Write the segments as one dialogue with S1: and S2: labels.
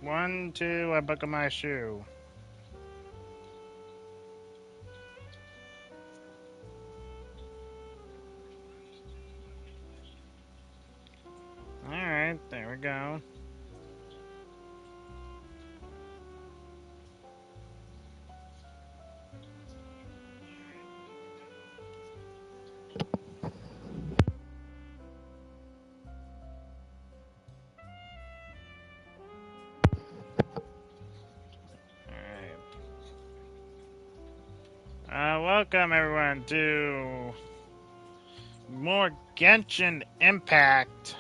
S1: 1, 2, I buckle my shoe. Alright, there we go. Welcome everyone to more Genshin Impact.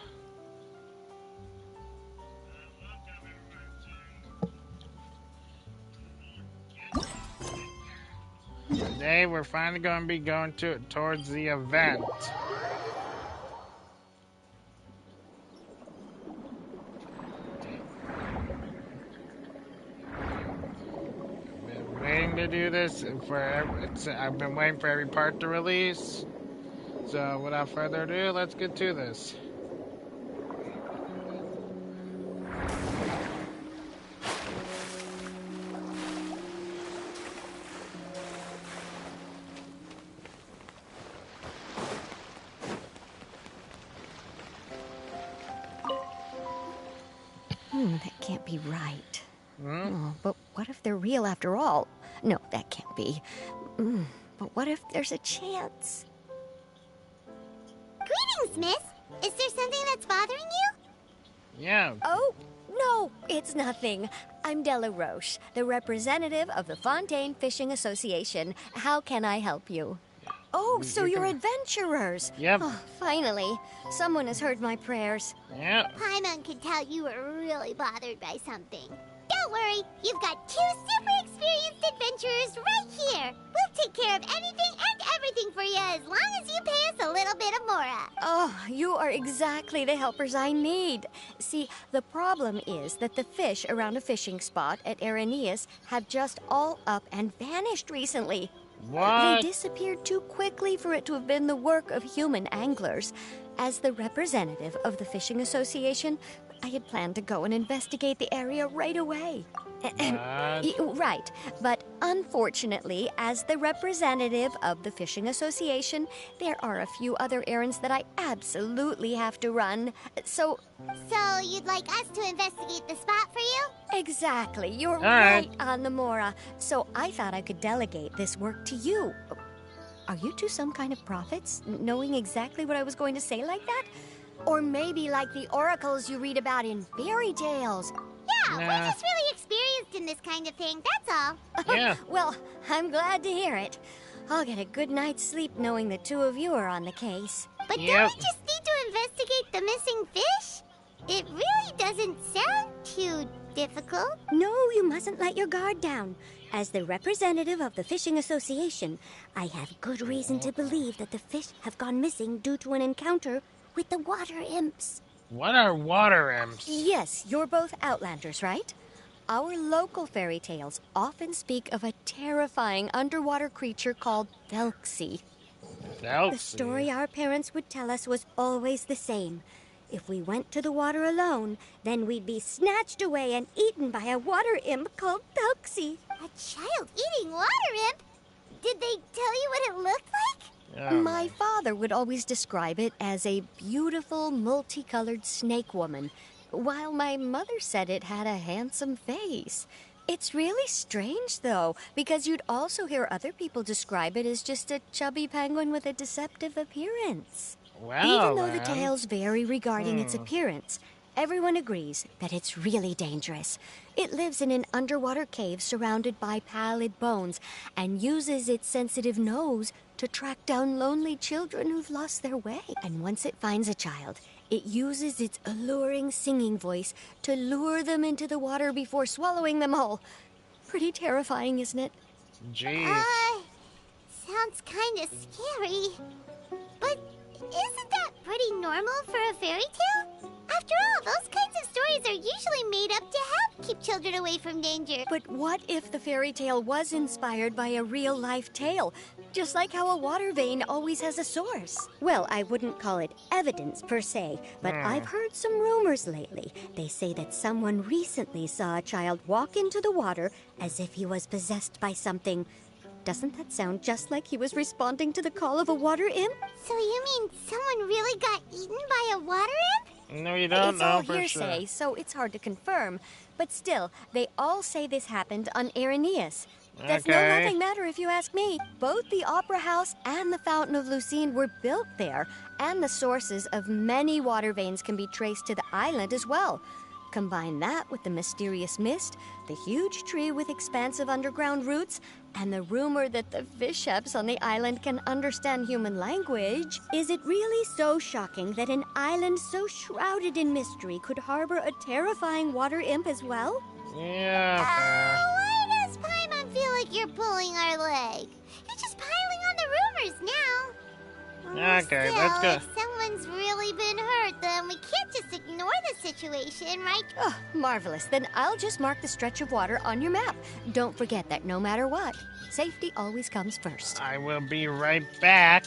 S1: Today we're finally going to be going towards the event. Waiting to do this I've been waiting for every part to release. So without further ado, let's get to this.
S2: That can't be right. Oh, but what if they're real after all? No, that can't be. But what if there's a chance?
S3: Greetings, miss. Is there something that's bothering you?
S1: Yeah.
S2: Oh, no, it's nothing. I'm Della Roche, the representative of the Fontaine Fishing Association. How can I help you? Oh, so you're adventurers.
S1: Yep.
S2: Oh, finally. Someone has heard my prayers.
S1: Yep.
S3: Paimon could tell you were really bothered by something. Don't worry, you've got 2 super experienced adventurers right here. We'll take care of anything and everything for you as long as you pay us a little bit of mora.
S2: Oh, you are exactly the helpers I need. See, the problem is that the fish around a fishing spot at Araneus have just all up and vanished recently.
S1: What?
S2: They disappeared too quickly for it to have been the work of human anglers. As the representative of the Fishing Association, I had planned to go and investigate the area right away. Right, but unfortunately, as the representative of the Fishing Association, there are a few other errands that I absolutely have to run. So
S3: you'd like us to investigate the spot for you?
S2: Exactly, you're
S1: right
S2: on the Mora. So I thought I could delegate this work to you. Are you two some kind of prophets, knowing exactly what I was going to say like that? Or maybe like the oracles you read about in fairy tales.
S3: Yeah, we're just really experienced in this kind of thing, that's all.
S1: Yeah.
S2: Well, I'm glad to hear it. I'll get a good night's sleep knowing the two of you are on the case.
S3: But don't we just need to investigate the missing fish? It really doesn't sound too difficult.
S2: No, you mustn't let your guard down. As the representative of the Fishing Association, I have good reason to believe that the fish have gone missing due to an encounter with the water imps.
S1: What are water imps?
S2: Yes, you're both Outlanders, right? Our local fairy tales often speak of a terrifying underwater creature called Thelxie. The story our parents would tell us was always the same. If we went to the water alone, then we'd be snatched away and eaten by a water imp called Thelxie.
S3: A child-eating water imp? Did they tell you what it looked like?
S2: My father would always describe it as a beautiful, multicolored snake woman, while my mother said it had a handsome face. It's really strange, though, because you'd also hear other people describe it as just a chubby penguin with a deceptive appearance. Even though the tales vary regarding its appearance, everyone agrees that it's really dangerous. It lives in an underwater cave surrounded by pallid bones and uses its sensitive nose to track down lonely children who've lost their way. And once it finds a child, it uses its alluring singing voice to lure them into the water before swallowing them whole. Pretty terrifying, isn't it?
S1: Jeez.
S3: Sounds kind of scary. But isn't that pretty normal for a fairy tale? After all, those kinds of stories Stories are usually made up to help keep children away from danger.
S2: But what if the fairy tale was inspired by a real-life tale? Just like how a water vein always has a source. Well, I wouldn't call it evidence per se, but I've heard some rumors lately. They say that someone recently saw a child walk into the water as if he was possessed by something. Doesn't that sound just like he was responding to the call of a water imp?
S3: So you mean someone really got eaten by a water imp?
S1: No, you don't
S2: It's
S1: know
S2: all
S1: for
S2: hearsay,
S1: sure.
S2: so it's hard to confirm. But still, they all say this happened on Irenaeus. That's no
S1: Okay.
S2: laughing matter if you ask me. Both the Opera House and the Fountain of Lucine were built there, and the sources of many water veins can be traced to the island as well. Combine that with the mysterious mist, the huge tree with expansive underground roots, and the rumor that the fisheps on the island can understand human language. Is it really so shocking that an island so shrouded in mystery could harbor a terrifying water imp as well?
S1: Yeah, fair.
S3: Why does Paimon feel like you're pulling our leg? You're just piling on the rumors now.
S1: Okay,
S3: Still,
S1: let's go.
S3: if someone's really been hurt, then we can't just ignore the situation, right?
S2: Oh, marvelous. Then I'll just mark the stretch of water on your map. Don't forget that no matter what, safety always comes first.
S1: I will be right back.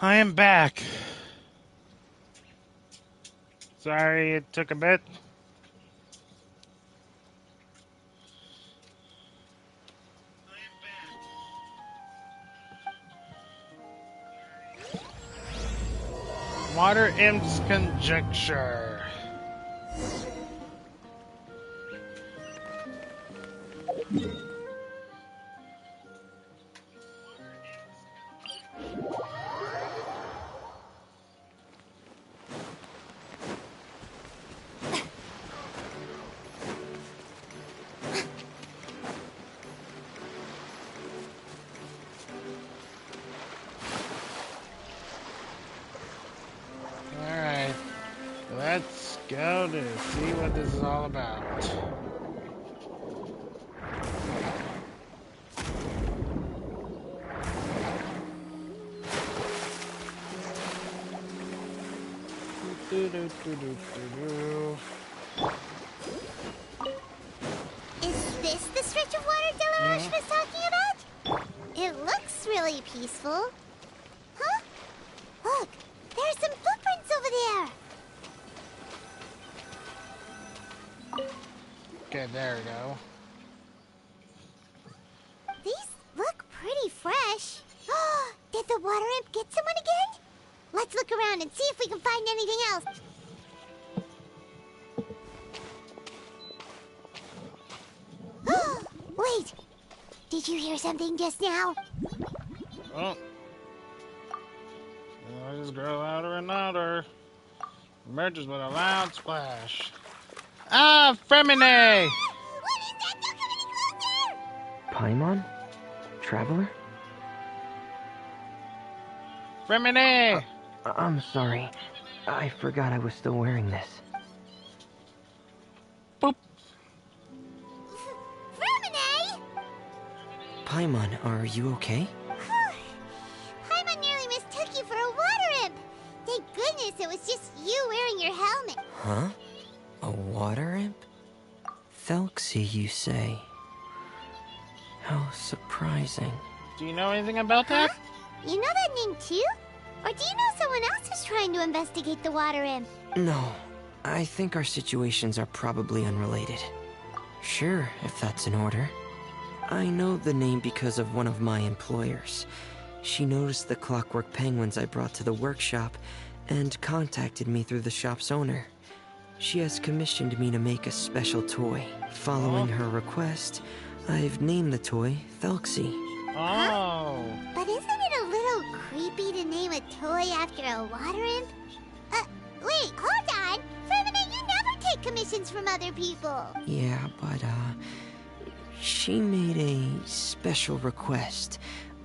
S1: I am back. Sorry it took a bit. Water Imp's conjecture. Alright, let's go to see what this is all about.
S3: Is this the stretch of water Delaroche was talking about? It looks really peaceful. Huh? Look, there are some footprints over there.
S1: Okay, there we go.
S3: These look pretty fresh. Did the water imp get someone again? Let's look around and see if we can find anything else. Wait, did you hear something just now?
S1: Oh. The noises grow louder and louder. Emerges with a loud splash. Ah, Femine!
S3: What is that? Don't come any closer!
S4: Paimon? Traveler?
S1: Femine!
S4: I'm sorry. I forgot I was still wearing this.
S1: Boop.
S3: Vermine!
S4: Paimon, are you okay?
S3: Paimon nearly mistook you for a water imp. Thank goodness it was just you wearing your helmet.
S4: Huh? A water imp? Thelxie, you say? How surprising.
S1: Do you know anything about that?
S3: You know that name too? Or do you know someone else who's trying to investigate the water imp?
S4: No, I think our situations are probably unrelated. Sure, if that's in order. I know the name because of one of my employers. She noticed the clockwork penguins I brought to the workshop and contacted me through the shop's owner. She has commissioned me to make a special toy. Following her request, I've named the toy Thelxie.
S1: Oh.
S3: But isn't it a little creepy to name a toy after a water imp? Wait, hold on! Vermine, you never take commissions from other people!
S4: Yeah, but, she made a special request.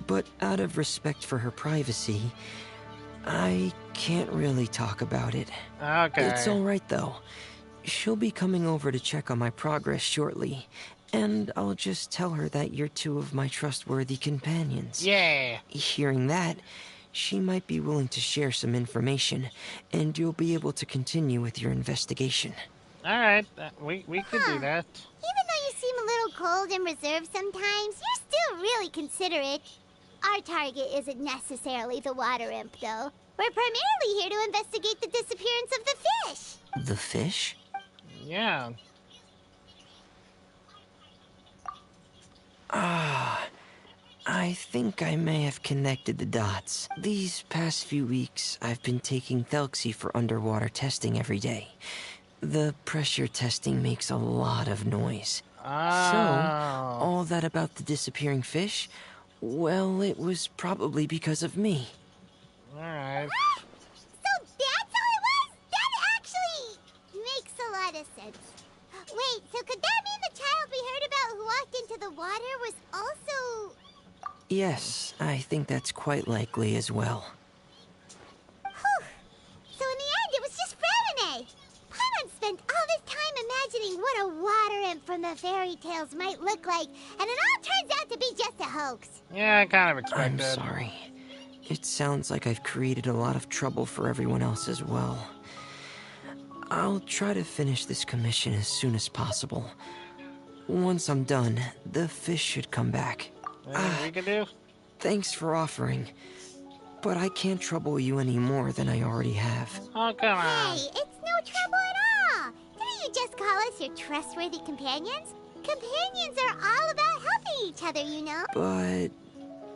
S4: But out of respect for her privacy, I can't really talk about it.
S1: Okay.
S4: It's alright, though. She'll be coming over to check on my progress shortly. And I'll just tell her that you're two of my trustworthy companions.
S1: Yeah.
S4: Hearing that, she might be willing to share some information, and you'll be able to continue with your investigation.
S1: Alright, we could do that.
S3: Even though you seem a little cold and reserved sometimes, you're still really considerate. Our target isn't necessarily the water imp, though. We're primarily here to investigate the disappearance of the fish.
S4: The fish?
S1: Yeah.
S4: Ah, I think I may have connected the dots. These past few weeks, I've been taking Thelxie for underwater testing every day. The pressure testing makes a lot of noise.
S1: Oh.
S4: So, all that about the disappearing fish? Well, it was probably because of me.
S1: Alright.
S3: So that's how it was? That actually makes a lot of sense. Wait, so could that mean the child we heard about who walked into the water was also...
S4: Yes, I think that's quite likely as well.
S3: Whew. So in the end, it was just Vermine. Paimon spent all this time imagining what a water imp from the fairy tales might look like, and it all turns out to be just a hoax.
S1: Yeah, I kind of
S4: I'm
S1: expected.
S4: sorry. It sounds like I've created a lot of trouble for everyone else as well. I'll try to finish this commission as soon as possible. Once I'm done, the fish should come back.
S1: Anything we can do?
S4: Thanks for offering. but I can't trouble you any more than I already have.
S1: Oh, come on.
S3: Hey, it's no trouble at all. Didn't you just call us your trustworthy companions? Companions are all about helping each other, you know.
S4: But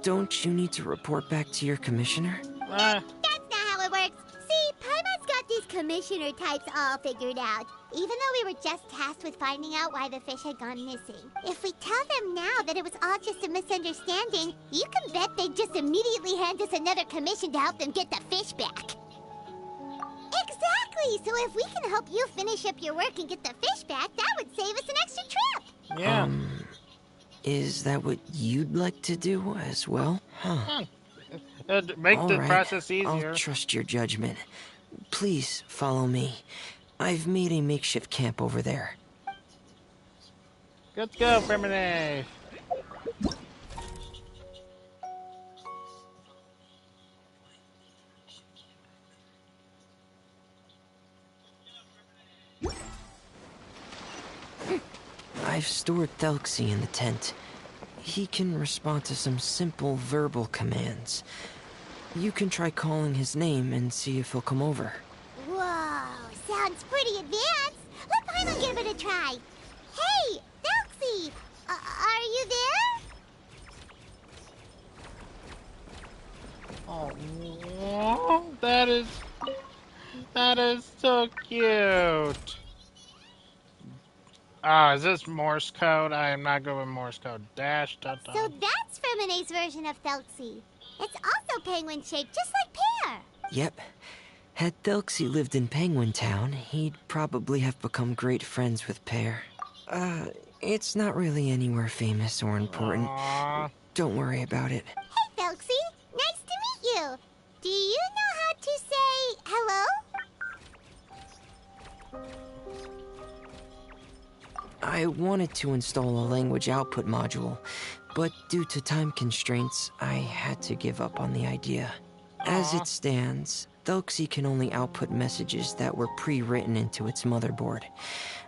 S4: don't you need to report back to your commissioner?
S1: Uh,
S3: That's not how it works. See, Paimon's got these commissioner types all figured out. Even though we were just tasked with finding out why the fish had gone missing. If we tell them now that it was all just a misunderstanding, you can bet they'd just immediately hand us another commission to help them get the fish back. Exactly! So if we can help you finish up your work and get the fish back, that would save us an extra trip!
S1: yeah.
S4: Is that what you'd like to do as well? Huh.
S1: Make
S4: All
S1: the
S4: right,
S1: process easier.
S4: I'll trust your judgment. Please follow me. I've made a makeshift camp over there.
S1: Let's go, Feminine.
S4: I've stored Thelxie in the tent. He can respond to some simple verbal commands. You can try calling his name and see if he'll come over.
S3: Whoa, sounds pretty advanced. Let Paimon give it a try. Hey, Thelxie, are you there?
S1: Oh, that is so cute. Ah, is this Morse code? I am not good with Morse code. Dash, dot, dot.
S3: So that's Femine's version of Thelxie. It's also penguin-shaped, just like Pear.
S4: Yep. Had Thelxie lived in Penguin Town, he'd probably have become great friends with Pear. It's not really anywhere famous or important.
S1: Aw.
S4: Don't worry about it.
S3: Hey, Thelxie, nice to meet you. Do you know how to say hello?
S4: I wanted to install a language output module, but due to time constraints, I had to give up on the idea. As it stands, Thelxie can only output messages that were pre-written into its motherboard.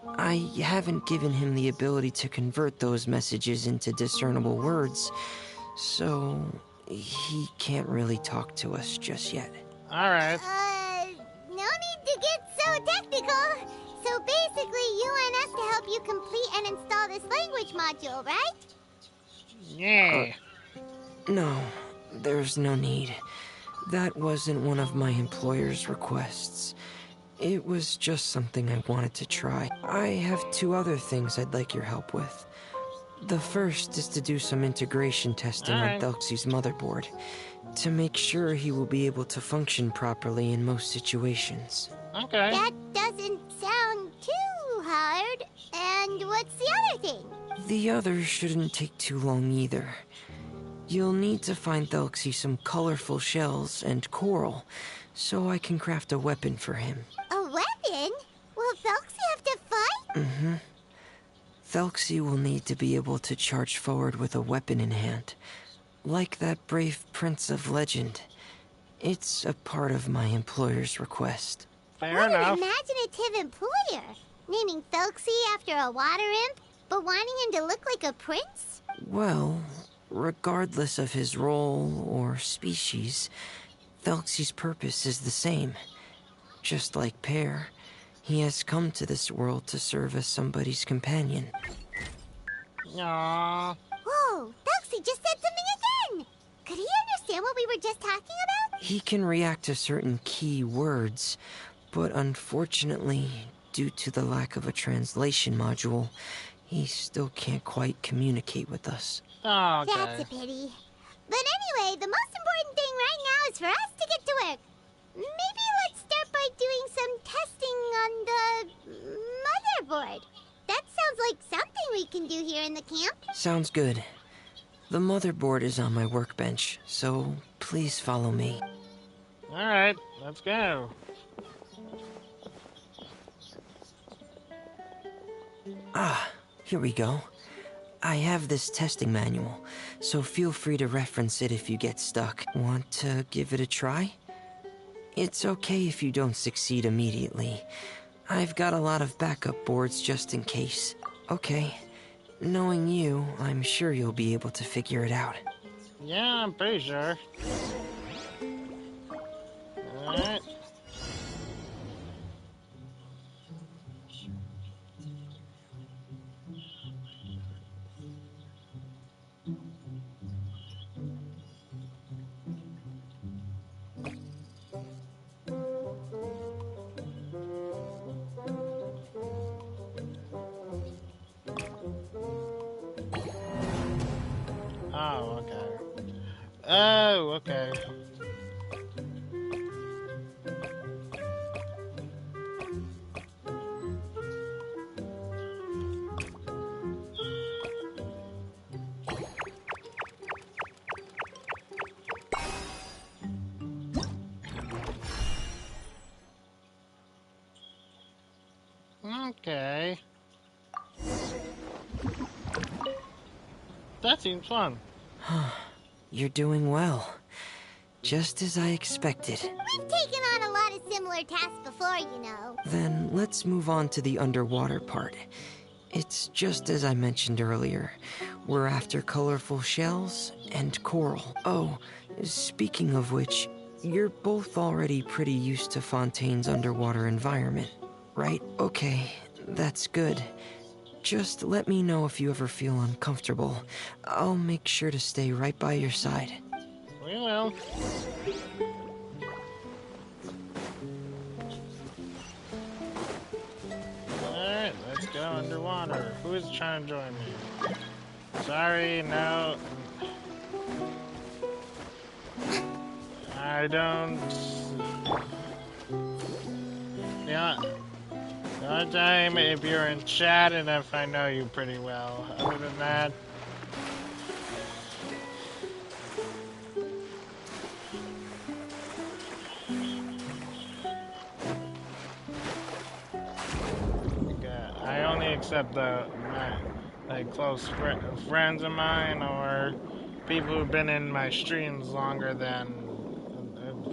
S4: I haven't given him the ability to convert those messages into discernible words, so he can't really talk to us just yet.
S1: Alright.
S3: No need to get so technical. So basically, you want us to help you complete and install this language module, right?
S1: Yeah.
S4: No, there's no need. That wasn't one of my employer's requests. It was just something I wanted to try. I have two other things I'd like your help with. The first is to do some integration testing on Thelxie's motherboard, to make sure he will be able to function properly in most situations.
S1: Okay.
S3: That doesn't sound too hard. And what's the other thing?
S4: The other shouldn't take too long either. You'll need to find Thelxie some colorful shells and coral, so I can craft a weapon for him.
S3: A weapon? Will Thelxie have to fight?
S4: Mm-hmm. Thelxie will need to be able to charge forward with a weapon in hand, like that brave prince of legend. It's a part of my employer's request.
S1: Fair
S3: What
S1: enough.
S3: an imaginative employer. Naming Thelxie after a water imp, but wanting him to look like a prince?
S4: Well, regardless of his role or species, Thelxie's purpose is the same. Just like Pear, he has come to this world to serve as somebody's companion.
S1: Aww.
S3: Whoa, Thelxie just said something again! Could he understand what we were just talking about?
S4: He can react to certain key words, but unfortunately, due to the lack of a translation module, he still can't quite communicate with us.
S1: Oh, okay.
S3: That's a pity. But anyway, the most important thing right now is for us to get to work. Maybe let's start by doing some testing on the motherboard. That sounds like something we can do here in the camp.
S4: Sounds good. The motherboard is on my workbench, so please follow me.
S1: Alright, let's go.
S4: Ah, here we go. I have this testing manual, so feel free to reference it if you get stuck. Want to give it a try? It's okay if you don't succeed immediately. I've got a lot of backup boards just in case. Okay, knowing you, I'm sure you'll be able to figure it out.
S1: Yeah, I'm pretty sure. Alright. Oh, okay. Oh, okay. Okay. That seems fun.
S4: You're doing well. Just as I expected.
S3: We've taken on a lot of similar tasks before, you know.
S4: Then let's move on to the underwater part. It's just as I mentioned earlier. We're after colorful shells and coral. Oh, speaking of which, you're both already pretty used to Fontaine's underwater environment, right? Okay, that's good. Just let me know if you ever feel uncomfortable. I'll make sure to stay right by your side.
S1: We will. Alright, let's go underwater. Who is trying to join me? Sorry, no. I don't... Yeah. The only time if you're in chat and if I know you pretty well. Other than that... I only accept my close friends of mine or people who've been in my streams longer than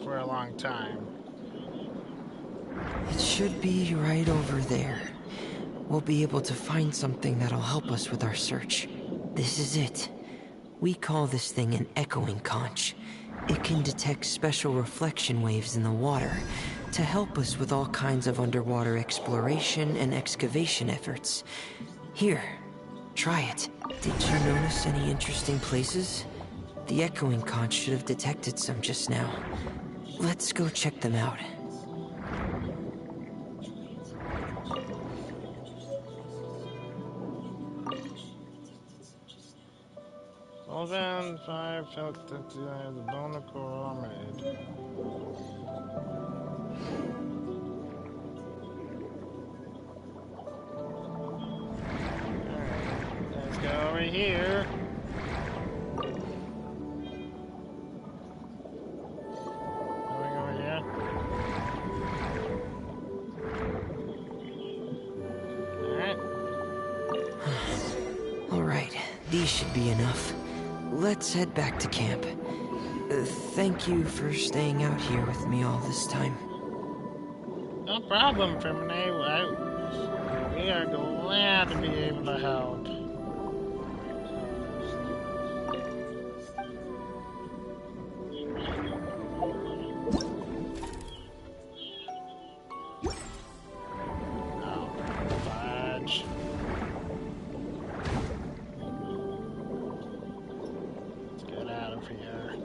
S1: for a long time.
S4: It should be right over there. We'll be able to find something that'll help us with our search. This is it. We call this thing an echoing conch. It can detect special reflection waves in the water to help us with all kinds of underwater exploration and excavation efforts. Here, try it. Did you notice any interesting places? The echoing conch should have detected some just now. Let's go check them out.
S1: Solvan 5 felt that the bone of coral made. Alright, let's go over here. Going over here. Alright.
S4: Alright, these should be enough. Let's head back to camp. Thank you for staying out here with me all this time.
S1: No problem, Femine. We are glad to be able to help. Oh, fudge. Let's get out of here.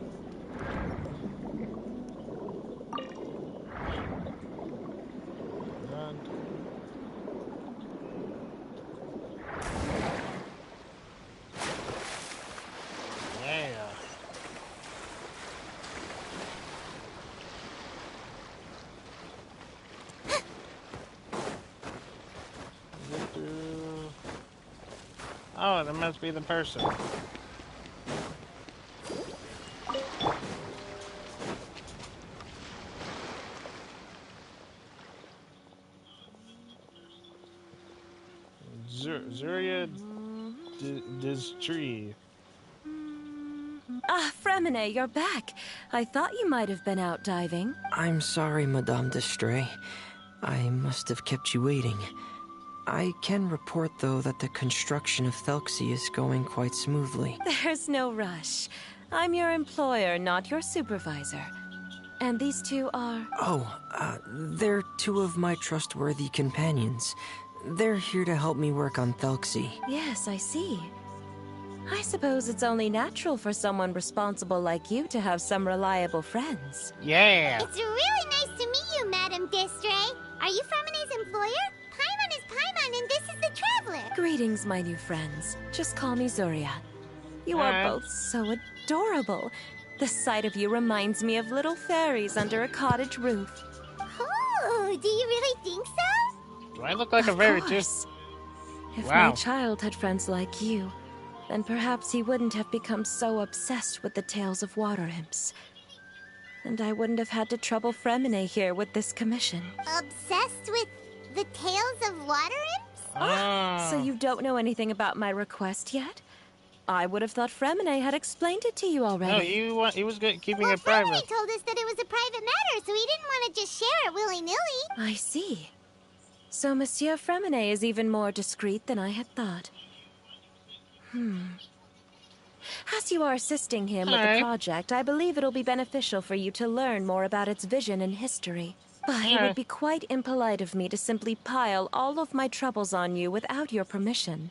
S1: Oh, that must be the person. Zuria Distree.
S5: Ah, Fremine, you're back. I thought you might have been out diving.
S4: I'm sorry, Madame Destray. I must have kept you waiting. I can report, though, that the construction of Thelxie is going quite smoothly.
S5: There's no rush. I'm your employer, not your supervisor. And these two are...
S4: Oh, they're two of my trustworthy companions. They're here to help me work on Thelxie.
S5: Yes, I see. I suppose it's only natural for someone responsible like you to have some reliable friends.
S1: Yeah.
S3: It's really nice to meet you, Madam Destray. Are you Fremine's employer? Paimon is Paimon, and this is the Traveler.
S5: Greetings, my new friends. Just call me Zuria. You are
S1: Hi.
S5: both so adorable. The sight of you reminds me of little fairies under a cottage roof.
S3: Oh, do you really think so?
S1: Do I look like a
S5: Of
S1: fairy too?
S5: course. If
S1: Wow.
S5: my child had friends like you, then perhaps he wouldn't have become so obsessed with the tales of water imps. And I wouldn't have had to trouble Fremine here with this commission.
S3: Obsessed with the tales of water imps?
S1: Oh.
S5: So you don't know anything about my request yet? I would have thought Fremine had explained it to you already.
S1: No, he was good, keeping
S3: Well,
S1: it private.
S3: Fremine told us that it was a private matter, so he didn't want to just share it willy-nilly.
S5: I see. So Monsieur Fremine is even more discreet than I had thought. As you are assisting him with the
S1: Alright.
S5: project, I believe it'll be beneficial for you to learn more about its vision and history. But it
S1: Alright.
S5: would be quite impolite of me to simply pile all of my troubles on you without your permission.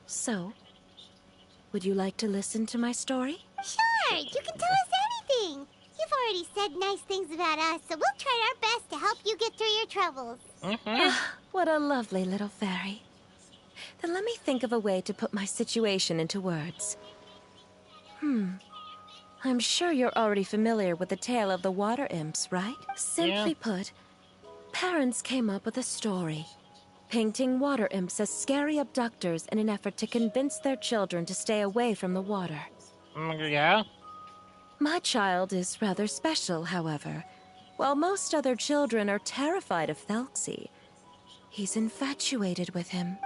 S5: So, would you like to listen to my story?
S3: Sure, you can tell us anything. You've already said nice things about us, so we'll try our best to help you get through your troubles.
S5: What a lovely little fairy. Then let me think of a way to put my situation into words. I'm sure you're already familiar with the tale of the water imps, right? Simply put, parents came up with a story, painting water imps as scary abductors in an effort to convince their children to stay away from the water.
S1: Yeah?
S5: My child is rather special, however. While most other children are terrified of Thelxie, he's infatuated with him.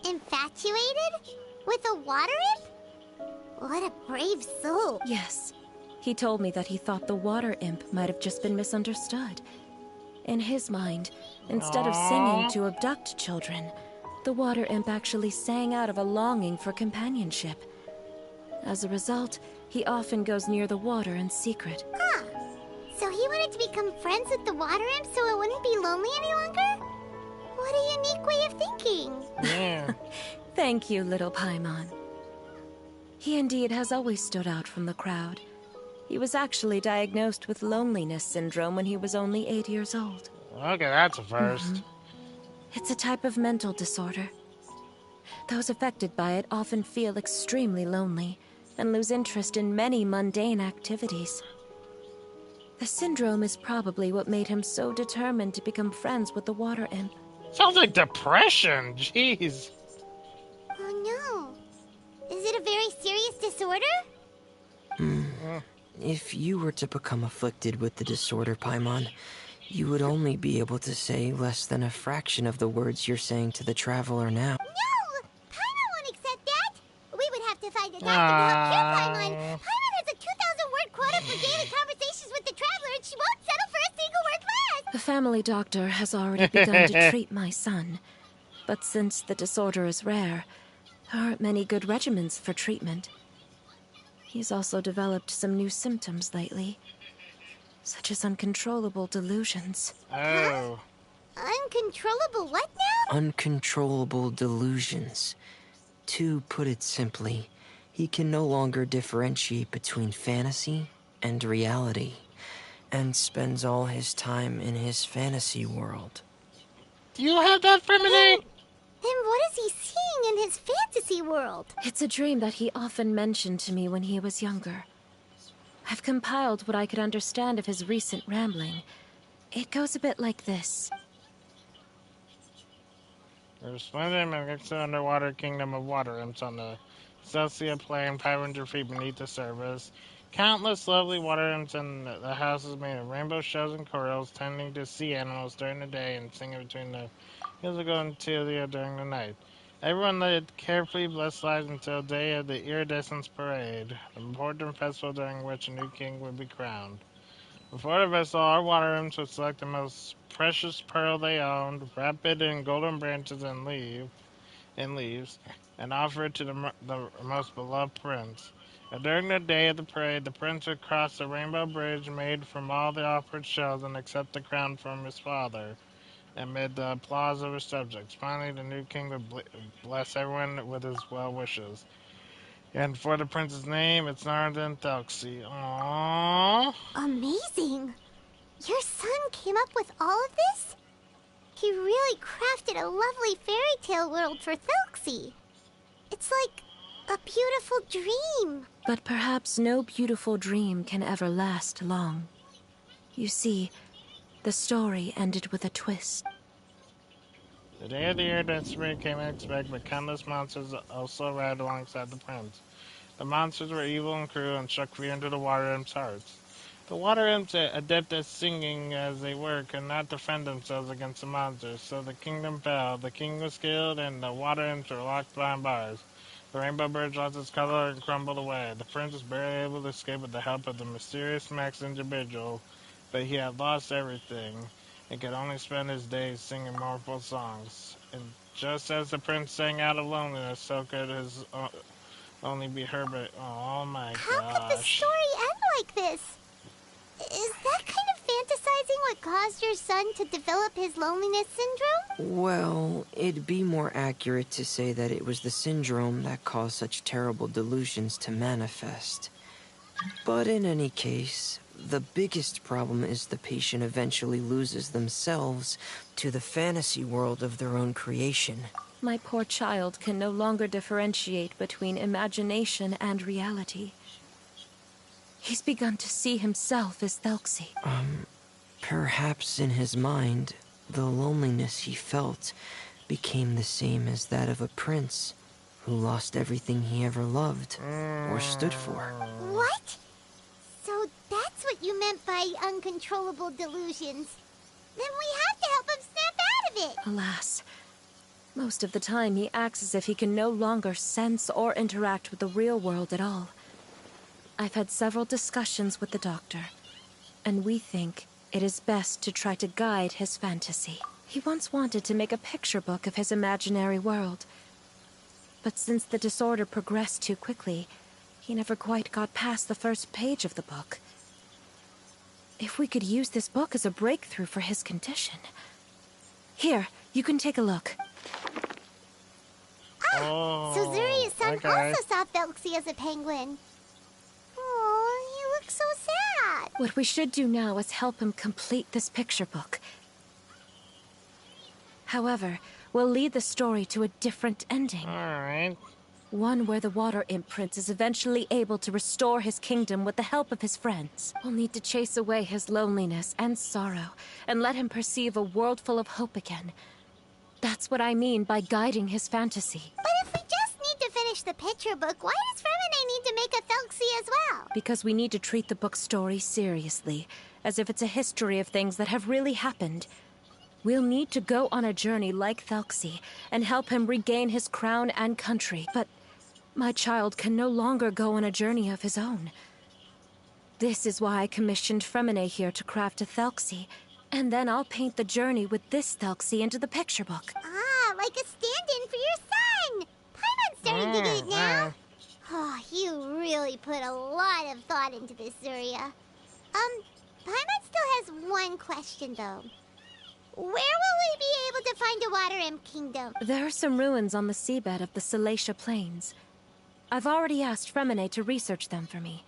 S3: Infatuated? With a water imp? What a brave soul.
S5: Yes, he told me that he thought the water imp might have just been misunderstood. In his mind, instead of singing to abduct children, the water imp actually sang out of a longing for companionship. As a result, he often goes near the water in secret.
S3: Huh. So he wanted to become friends with the water imp so it wouldn't be lonely any longer? What a unique way of thinking.
S1: Yeah.
S5: Thank you, little Paimon. He indeed has always stood out from the crowd. He was actually diagnosed with loneliness syndrome when he was only 8 years old.
S1: Okay, that's a 1st.
S5: It's a type of mental disorder. Those affected by it often feel extremely lonely and lose interest in many mundane activities. The syndrome is probably what made him so determined to become friends with the water imp.
S1: Sounds like depression. Jeez.
S3: Oh no. Is it a very serious disorder?
S4: If you were to become afflicted with the disorder, Paimon, you would only be able to say less than a fraction of the words you're saying to the Traveler now.
S3: No! Paimon won't accept that! We would have to find a doctor to help cure Paimon. Paimon has a 2,000-word quota for daily conversations with the Traveler, and she won't settle for a single word less!
S5: The family doctor has already begun to treat my son. But since the disorder is rare, there aren't many good regimens for treatment. He's also developed some new symptoms lately, such as uncontrollable delusions.
S1: Oh.
S3: Uncontrollable what now?
S4: Uncontrollable delusions. To put it simply, he can no longer differentiate between fantasy and reality, and spends all his time in his fantasy world.
S1: Do you have that feminine?
S3: Then what is he seeing in his fantasy world?
S5: It's a dream that he often mentioned to me when he was younger. I've compiled what I could understand of his recent rambling. It goes a bit like this.
S1: There's swimming in the underwater kingdom of water imps on the Thelxie plain 500 feet beneath the surface. Countless lovely water imps in the houses made of rainbow shells and corals, tending to sea animals during the day and singing between the hills of Gontilia during the night. Everyone led carefree, blessed lives until the day of the iridescence parade, an important festival during which a new king would be crowned. Before the festival, our water imps would select the most precious pearl they owned, wrap it in golden branches and leaves, and offer it to the most beloved prince. And during the day of the parade, the prince would cross the rainbow bridge made from all the offered shells and accept the crown from his father, amid the applause of his subjects. Finally, the new king would bless everyone with his well wishes. And for the prince's name, it's none other than Thelxie. Aww.
S3: Amazing! Your son came up with all of this? He really crafted a lovely fairy tale world for Thelxie. It's like a beautiful dream.
S5: But perhaps no beautiful dream can ever last long. You see, the story ended with a twist.
S1: The day of the year that spring came unexpected, but countless monsters also arrived alongside the prince. The monsters were evil and cruel and struck fear into the water imps' hearts. The water imps, adept at singing as they were, could not defend themselves against the monsters, so the kingdom fell. The king was killed, and the water imps were locked behind bars. The rainbow bridge lost its color and crumbled away. The prince was barely able to escape with the help of the mysterious Max individual, but he had lost everything and could only spend his days singing mournful songs. And just as the prince sang out of loneliness, so could his only be Herbert. Oh my
S3: How could the
S1: gosh.
S3: story end like this? Is that kind of fantasizing what caused your son to develop his loneliness syndrome?
S4: Well, it'd be more accurate to say that it was the syndrome that caused such terrible delusions to manifest. But in any case, the biggest problem is the patient eventually loses themselves to the fantasy world of their own creation.
S5: My poor child can no longer differentiate between imagination and reality. He's begun to see himself as Thelxie.
S4: Perhaps in his mind, the loneliness he felt became the same as that of a prince who lost everything he ever loved or stood for.
S3: What? So that's what you meant by uncontrollable delusions. Then we have to help him snap out of it.
S5: Alas, most of the time he acts as if he can no longer sense or interact with the real world at all. I've had several discussions with the doctor, and we think it is best to try to guide his fantasy. He once wanted to make a picture book of his imaginary world, but since the disorder progressed too quickly, he never quite got past the first page of the book. If we could use this book as a breakthrough for his condition. Here, you can take a look.
S3: So Zuria's son
S1: okay.
S3: also saw Thelxie as a penguin. Oh, he looks so sad.
S5: What we should do now is help him complete this picture book. However, we'll lead the story to a different ending.
S1: Alright.
S5: One where the Water Imp Prince is eventually able to restore his kingdom with the help of his friends. We'll need to chase away his loneliness and sorrow, and let him perceive a world full of hope again. That's what I mean by guiding his fantasy.
S3: But if we just need to finish the picture book, why does Fremine need to make a Thelxie as well?
S5: Because we need to treat the book's story seriously, as if it's a history of things that have really happened. We'll need to go on a journey like Thelxie, and help him regain his crown and country. But my child can no longer go on a journey of his own. This is why I commissioned Fremine here to craft a Thelxie, and then I'll paint the journey with this Thelxie into the picture book.
S3: Ah, like a stand-in for your son. Paimon's starting to get it now. Oh, you really put a lot of thought into this, Zuria. Paimon still has one question, though. Where will we be able to find a Water Imp Kingdom?
S5: There are some ruins on the seabed of the Salacia Plains. I've already asked Fremine to research them for me.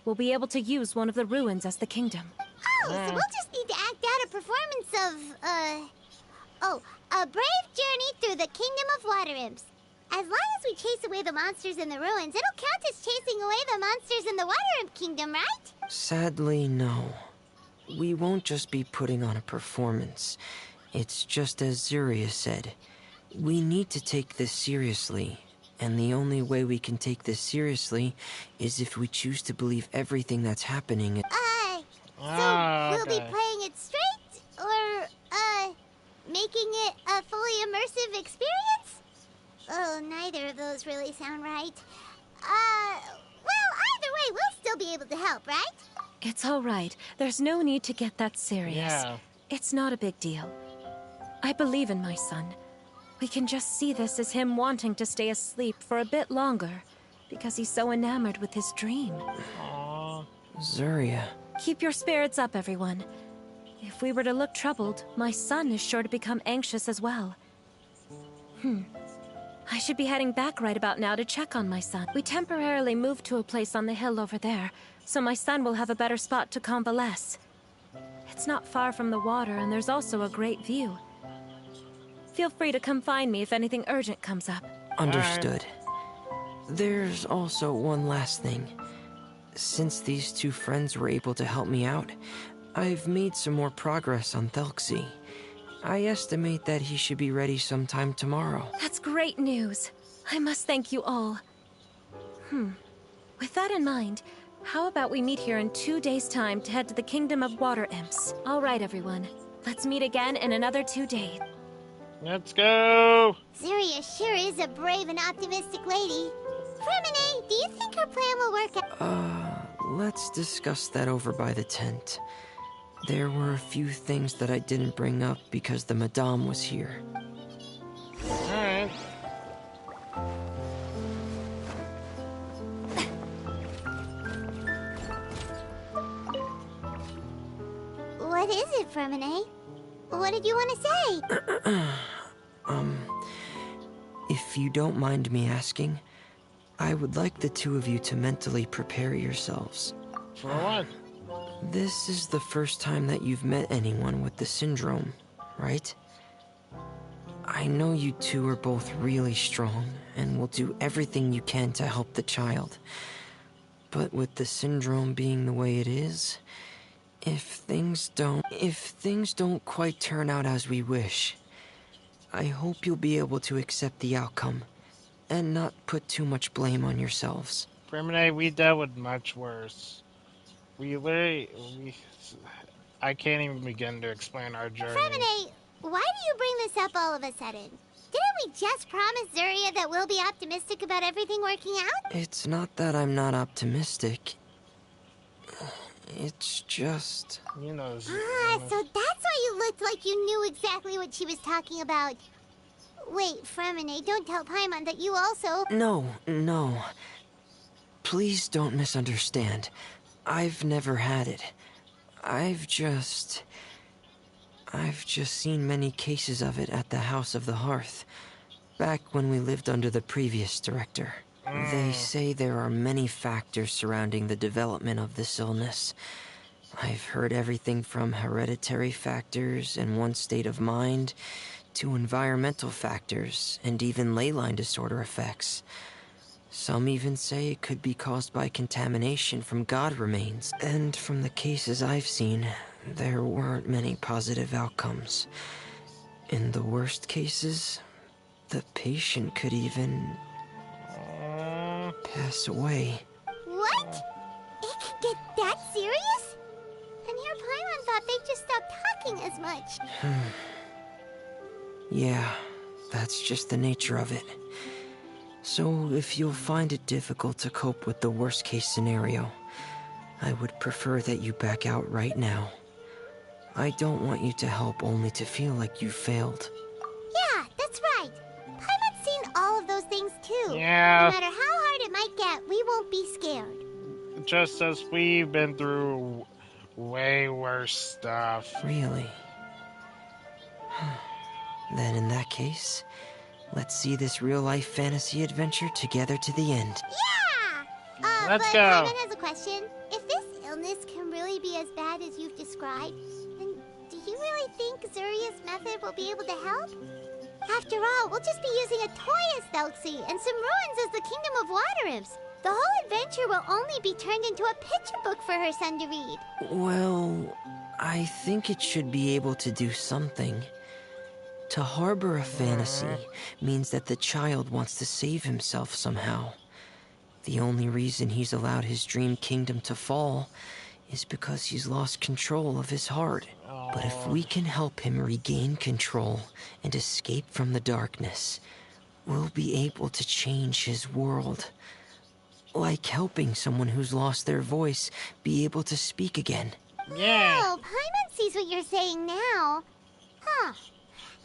S5: We'll be able to use one of the ruins as the kingdom.
S3: Oh, so we'll just need to act out a performance of, a brave journey through the Kingdom of Water Imps. As long as we chase away the monsters in the ruins, it'll count as chasing away the monsters in the Water Imp Kingdom, right?
S4: Sadly, no. We won't just be putting on a performance. It's just as Zuria said. We need to take this seriously. And the only way we can take this seriously is if we choose to believe everything that's happening.
S3: So we'll be
S1: Okay.
S3: playing it straight, or, making it a fully immersive experience? Oh, neither of those really sound right. Well, either way, we'll still be able to help, right?
S5: It's all right. There's no need to get that serious.
S1: Yeah.
S5: It's not a big deal. I believe in my son. We can just see this as him wanting to stay asleep for a bit longer, because he's so enamored with his dream.
S1: Aww.
S4: Zuria.
S5: Keep your spirits up, everyone. If we were to look troubled, my son is sure to become anxious as well. I should be heading back right about now to check on my son. We temporarily moved to a place on the hill over there, so my son will have a better spot to convalesce. It's not far from the water, and there's also a great view. Feel free to come find me if anything urgent comes up.
S4: Understood. There's also one last thing. Since these two friends were able to help me out, I've made some more progress on Thelxie. I estimate that he should be ready sometime tomorrow.
S5: That's great news. I must thank you all. With that in mind, how about we meet here in 2 days' time to head to the Kingdom of Water Imps? All right, everyone. Let's meet again in another 2 days.
S1: Let's go!
S3: Zuria sure is a brave and optimistic lady. Fremine, do you think her plan will work out?
S4: Let's discuss that over by the tent. There were a few things that I didn't bring up because the Madame was here.
S1: Alright.
S3: What is it, Fremine? What did you want to say?
S4: If you don't mind me asking, I would like the two of you to mentally prepare yourselves.
S1: For what?
S4: This is the first time that you've met anyone with the syndrome, right? I know you two are both really strong and will do everything you can to help the child. But with the syndrome being the way it is, if things don't quite turn out as we wish, I hope you'll be able to accept the outcome and not put too much blame on yourselves.
S1: Fremine, we dealt with much worse. I can't even begin to explain our journey.
S3: Fremine, why do you bring this up all of a sudden? Didn't we just promise Zuria that we'll be optimistic about everything working out?
S4: It's not that I'm not optimistic. It's just...
S1: You know.
S3: So that's why you looked like you knew exactly what she was talking about. Wait, Fremine, don't tell Paimon that you also...
S4: No. Please don't misunderstand. I've never had it. I've just seen many cases of it at the House of the Hearth, back when we lived under the previous director. They say there are many factors surrounding the development of this illness. I've heard everything from hereditary factors and one's state of mind, to environmental factors, and even ley line disorder effects. Some even say it could be caused by contamination from god remains. And from the cases I've seen, there weren't many positive outcomes. In the worst cases, the patient could even pass away.
S3: What? It could get that serious? And here Paimon thought they just stopped talking as much.
S4: Yeah, that's just the nature of it. So, if you'll find it difficult to cope with the worst-case scenario, I would prefer that you back out right now. I don't want you to help only to feel like you failed.
S3: Yeah, that's right. Paimon's seen all of those things too.
S1: Yeah.
S3: No matter how hard it might get, we won't be scared.
S1: Just as we've been through way worse stuff.
S4: Really? Then in that case, let's see this real-life fantasy adventure together to the end.
S3: Yeah!
S1: Let's
S3: but
S1: go.
S3: Paimon has a question. If this illness can really be as bad as you've described, then do you really think Zuria's method will be able to help? After all, we'll just be using a toy as Thelxie and some ruins as the Kingdom of Water Imps. The whole adventure will only be turned into a picture book for her son to read.
S4: Well, I think it should be able to do something. To harbor a fantasy means that the child wants to save himself somehow. The only reason he's allowed his dream kingdom to fall is because he's lost control of his heart. But if we can help him regain control and escape from the darkness, we'll be able to change his world. Like helping someone who's lost their voice be able to speak again.
S1: Yeah.
S3: Oh, Paimon sees what you're saying now. Huh.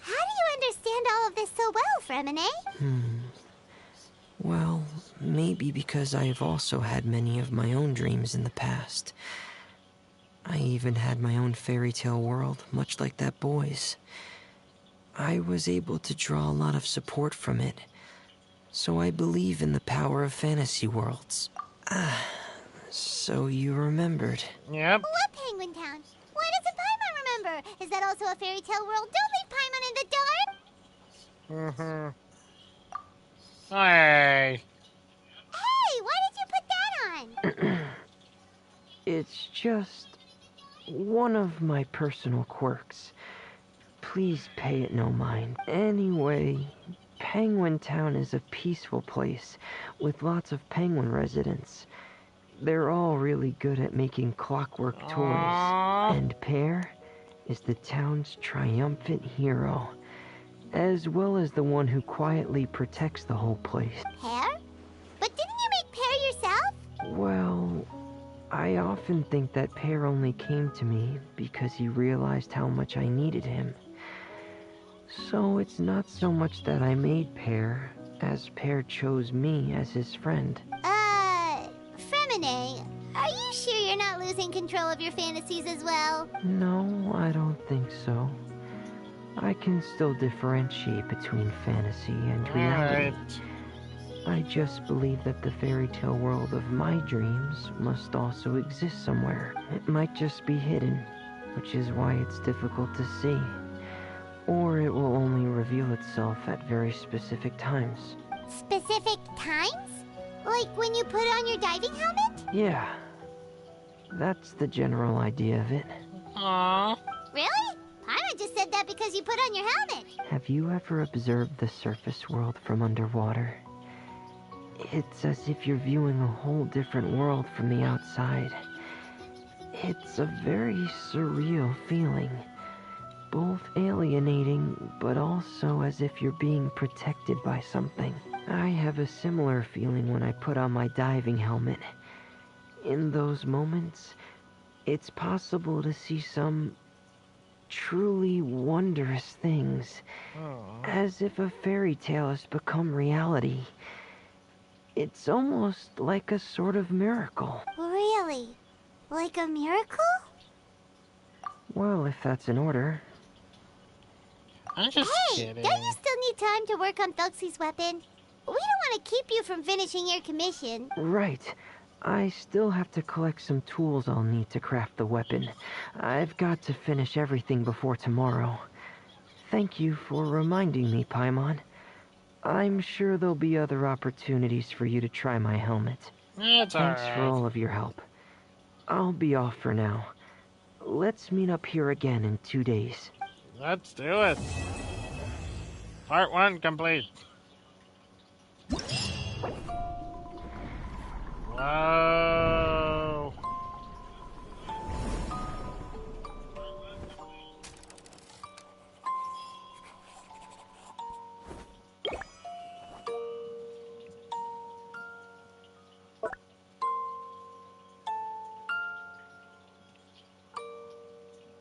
S3: How do you understand all of this so well, Fremine?
S4: Well, Maybe because I have also had many of my own dreams in the past. I even had my own fairy tale world, much like that boy's. I was able to draw a lot of support from it, so I believe in the power of fantasy worlds. So you remembered.
S1: Yep.
S3: What Penguin Town? Why doesn't Paimon remember? Is that also a fairy tale world? Don't leave Paimon in the dark!
S1: Mm-hmm. Hey.
S3: Hey, why did you put that on?
S4: It's just one of my personal quirks. Please pay it no mind. Anyway, Penguin Town is a peaceful place with lots of penguin residents. They're all really good at making clockwork toys.
S1: Aww.
S4: And Pear is the town's triumphant hero, as well as the one who quietly protects the whole place.
S3: Pear? But didn't you make Pear yourself?
S4: Well, I often think that Pear only came to me because he realized how much I needed him. So it's not so much that I made Pear, as Pear chose me as his friend.
S3: Femine, are you sure you're not losing control of your fantasies as well?
S4: No, I don't think so. I can still differentiate between fantasy and reality.
S1: Alright.
S4: I just believe that the fairy tale world of my dreams must also exist somewhere. It might just be hidden, which is why it's difficult to see. Or it will only reveal itself at very specific times.
S3: Specific times? Like when you put on your diving helmet?
S4: Yeah, that's the general idea of it.
S1: Aww.
S3: Really? Paimon just said that because you put on your helmet.
S4: Have you ever observed the surface world from underwater? It's as if you're viewing a whole different world from the outside. It's a very surreal feeling. Both alienating, but also as if you're being protected by something. I have a similar feeling when I put on my diving helmet. In those moments, it's possible to see some truly wondrous things, as if a fairy tale has become reality. It's almost like a sort of miracle.
S3: Really? Like a miracle?
S4: Well, if that's in order.
S1: I'm just
S3: Hey,
S1: kidding.
S3: don't you still need time to work on Thelxie's weapon? We don't want to keep you from finishing your commission.
S4: Right. I still have to collect some tools I'll need to craft the weapon. I've got to finish everything before tomorrow. Thank you for reminding me, Paimon. I'm sure there'll be other opportunities for you to try my helmet.
S1: It's
S4: Thanks for
S1: alright.
S4: all of your help. I'll be off for now. Let's meet up here again in 2 days.
S1: Let's do it. Part 1 complete. Whoa.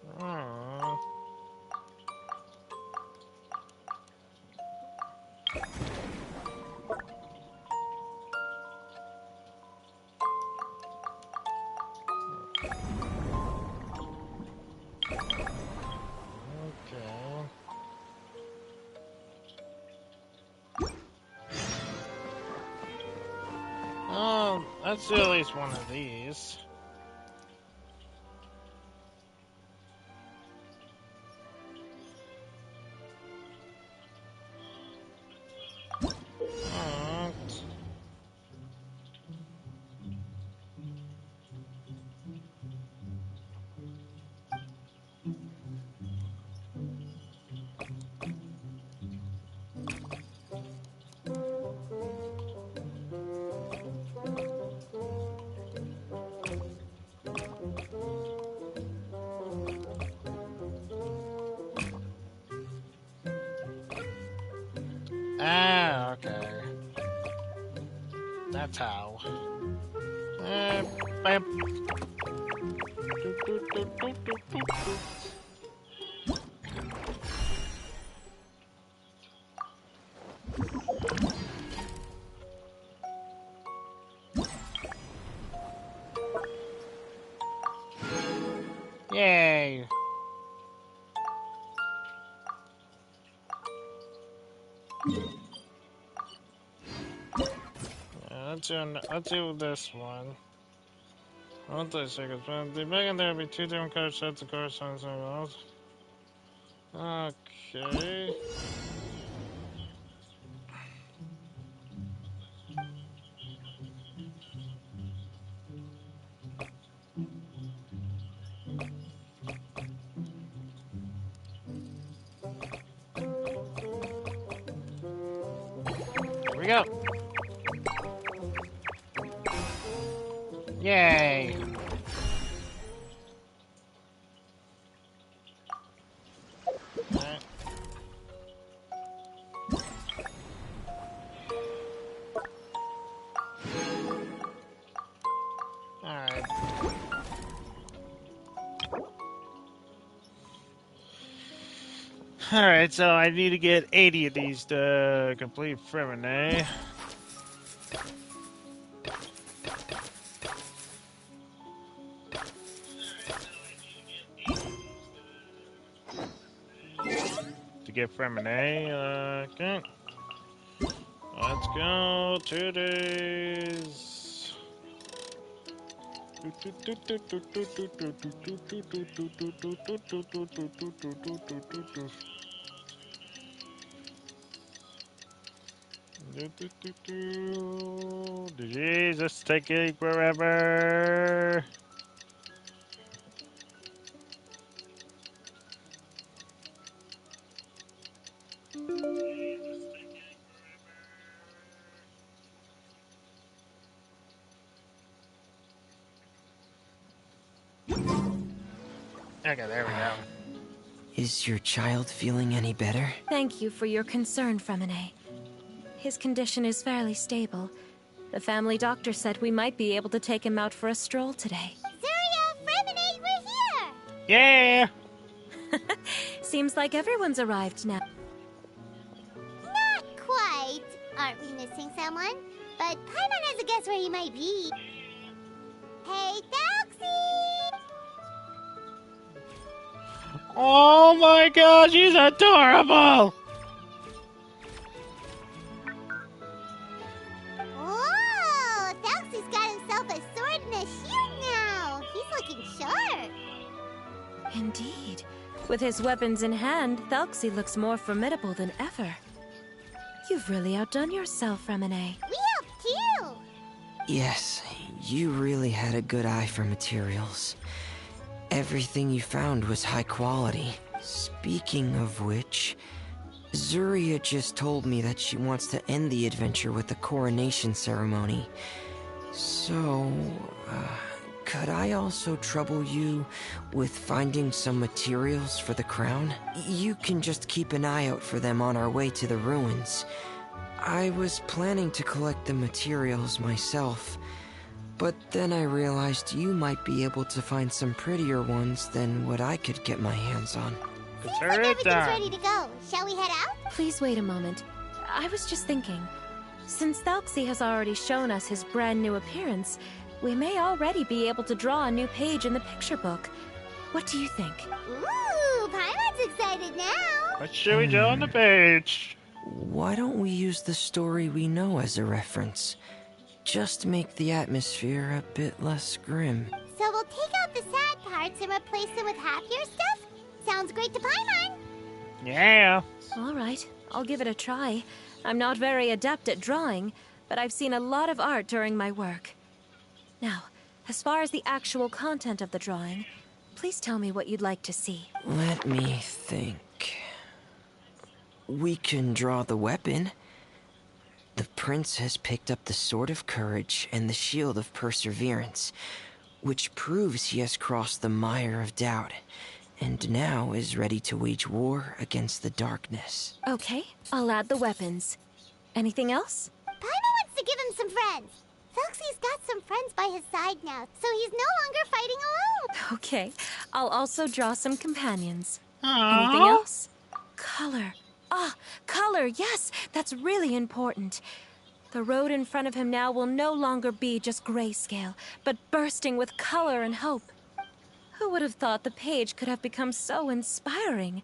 S1: Aw. Okay. Oh, let's do at least one of these. Alright. Ah, okay. That's how. Bam. let's do this one. Multi-seconds. The back and there will be two different color sets of corresponding symbols. Okay. Here we go. Yay. Alright. Alright. Alright, so I need to get 80 of these to complete Fremine. To get Fremine, okay. Let's go, 2 days. Jesus, taking forever. Okay, there we go.
S4: Is your child feeling any better?
S5: Thank you for your concern, Fremine. His condition is fairly stable. The family doctor said we might be able to take him out for a stroll today.
S3: Zuria, Fremine, we're here!
S1: Yeah!
S5: Seems like everyone's arrived now.
S3: Not quite. Aren't we missing someone? But Paimon has a guess where he might be. Hey, Thelxie!
S1: Oh my gosh, he's adorable!
S3: Whoa! Thelxie's got himself a sword and a shield now. He's looking sharp.
S5: Indeed. With his weapons in hand, Thelxie looks more formidable than ever. You've really outdone yourself, Fremine.
S3: We helped too.
S4: Yes, you really had a good eye for materials. Everything you found was high quality. Speaking of which, Zuria just told me that she wants to end the adventure with the coronation ceremony. So, could I also trouble you with finding some materials for the crown? You can just keep an eye out for them on our way to the ruins. I was planning to collect the materials myself, but then I realized you might be able to find some prettier ones than what I could get my hands on.
S3: Seems like everything's ready to go. Shall we head out?
S5: Please wait a moment. I was just thinking. Since Thelxie has already shown us his brand new appearance, we may already be able to draw a new page in the picture book. What do you think?
S3: Ooh, Paimon's excited now.
S1: What should we do on the page?
S4: Why don't we use the story we know as a reference? Just make the atmosphere a bit less grim.
S3: So we'll take out the sad parts and replace them with happier stuff? Sounds great to Paimon.
S1: Yeah.
S5: All right, I'll give it a try. I'm not very adept at drawing, but I've seen a lot of art during my work. Now, as far as the actual content of the drawing, please tell me what you'd like to see.
S4: Let me think. We can draw the weapon. The prince has picked up the Sword of Courage and the Shield of Perseverance, which proves he has crossed the mire of doubt, and now is ready to wage war against the darkness.
S5: Okay, I'll add the weapons. Anything else?
S3: Paimon wants to give him some friends. Thelxie's got some friends by his side now, so he's no longer fighting alone.
S5: Okay, I'll also draw some companions.
S1: Aww.
S5: Anything else? Color. Ah, color, yes, that's really important. The road in front of him now will no longer be just grayscale, but bursting with color and hope. Who would have thought the page could have become so inspiring?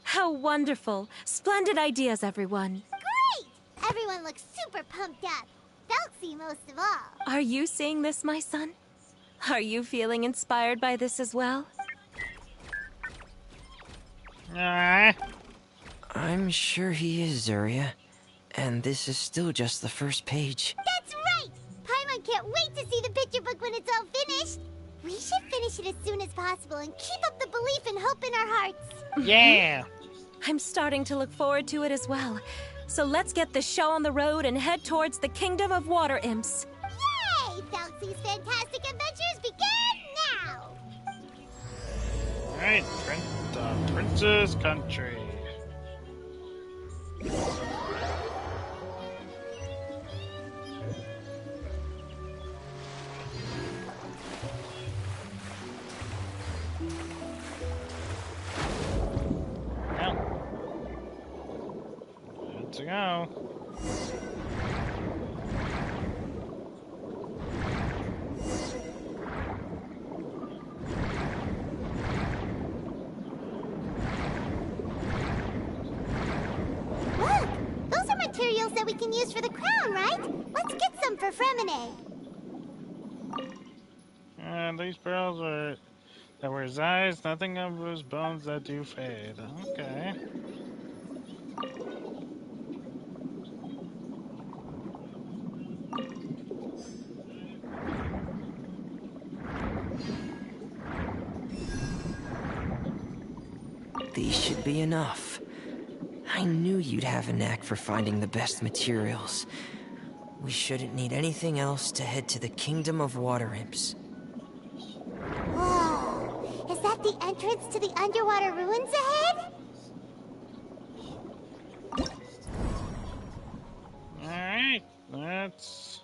S5: How wonderful! Splendid ideas, everyone.
S3: Great! Everyone looks super pumped up. Thelxie most of all.
S5: Are you seeing this, my son? Are you feeling inspired by this as well?
S1: Alright.
S4: I'm sure he is, Zuria. And this is still just the first page.
S3: That's right! Paimon can't wait to see the picture book when it's all finished. We should finish it as soon as possible and keep up the belief and hope in our hearts.
S1: Yeah.
S5: I'm starting to look forward to it as well. So let's get the show on the road and head towards the Kingdom of Water Imps.
S3: Yay! Thelxie's fantastic adventures begin now!
S1: Alright, Prince's Country. To go.
S3: Look! Those are materials that we can use for the crown, right? Let's get some for Fremine.
S1: And these pearls are that were his eyes, nothing of his bones that do fade. Okay.
S4: These should be enough. I knew you'd have a knack for finding the best materials. We shouldn't need anything else to head to the Kingdom of Water Imps.
S3: Whoa! Is that the entrance to the underwater ruins ahead?
S1: Alright, let's...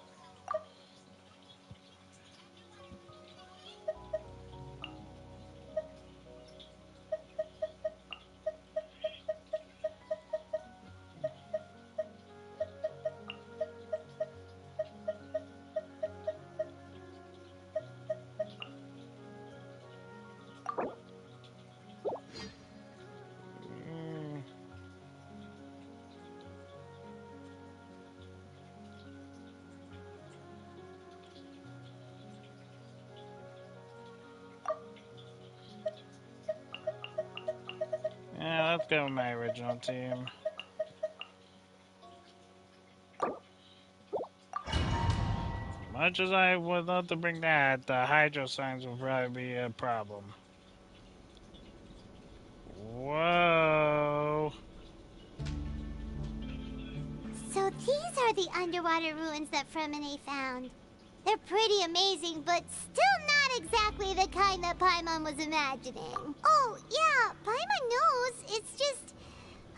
S1: Yeah, let's go with my original team. Much as I would love to bring that, the hydro signs will probably be a problem. Whoa.
S3: So these are the underwater ruins that Fremine found. They're pretty amazing, but still not exactly the kind that Paimon was imagining. Oh, yeah, Paimon knows. It's just...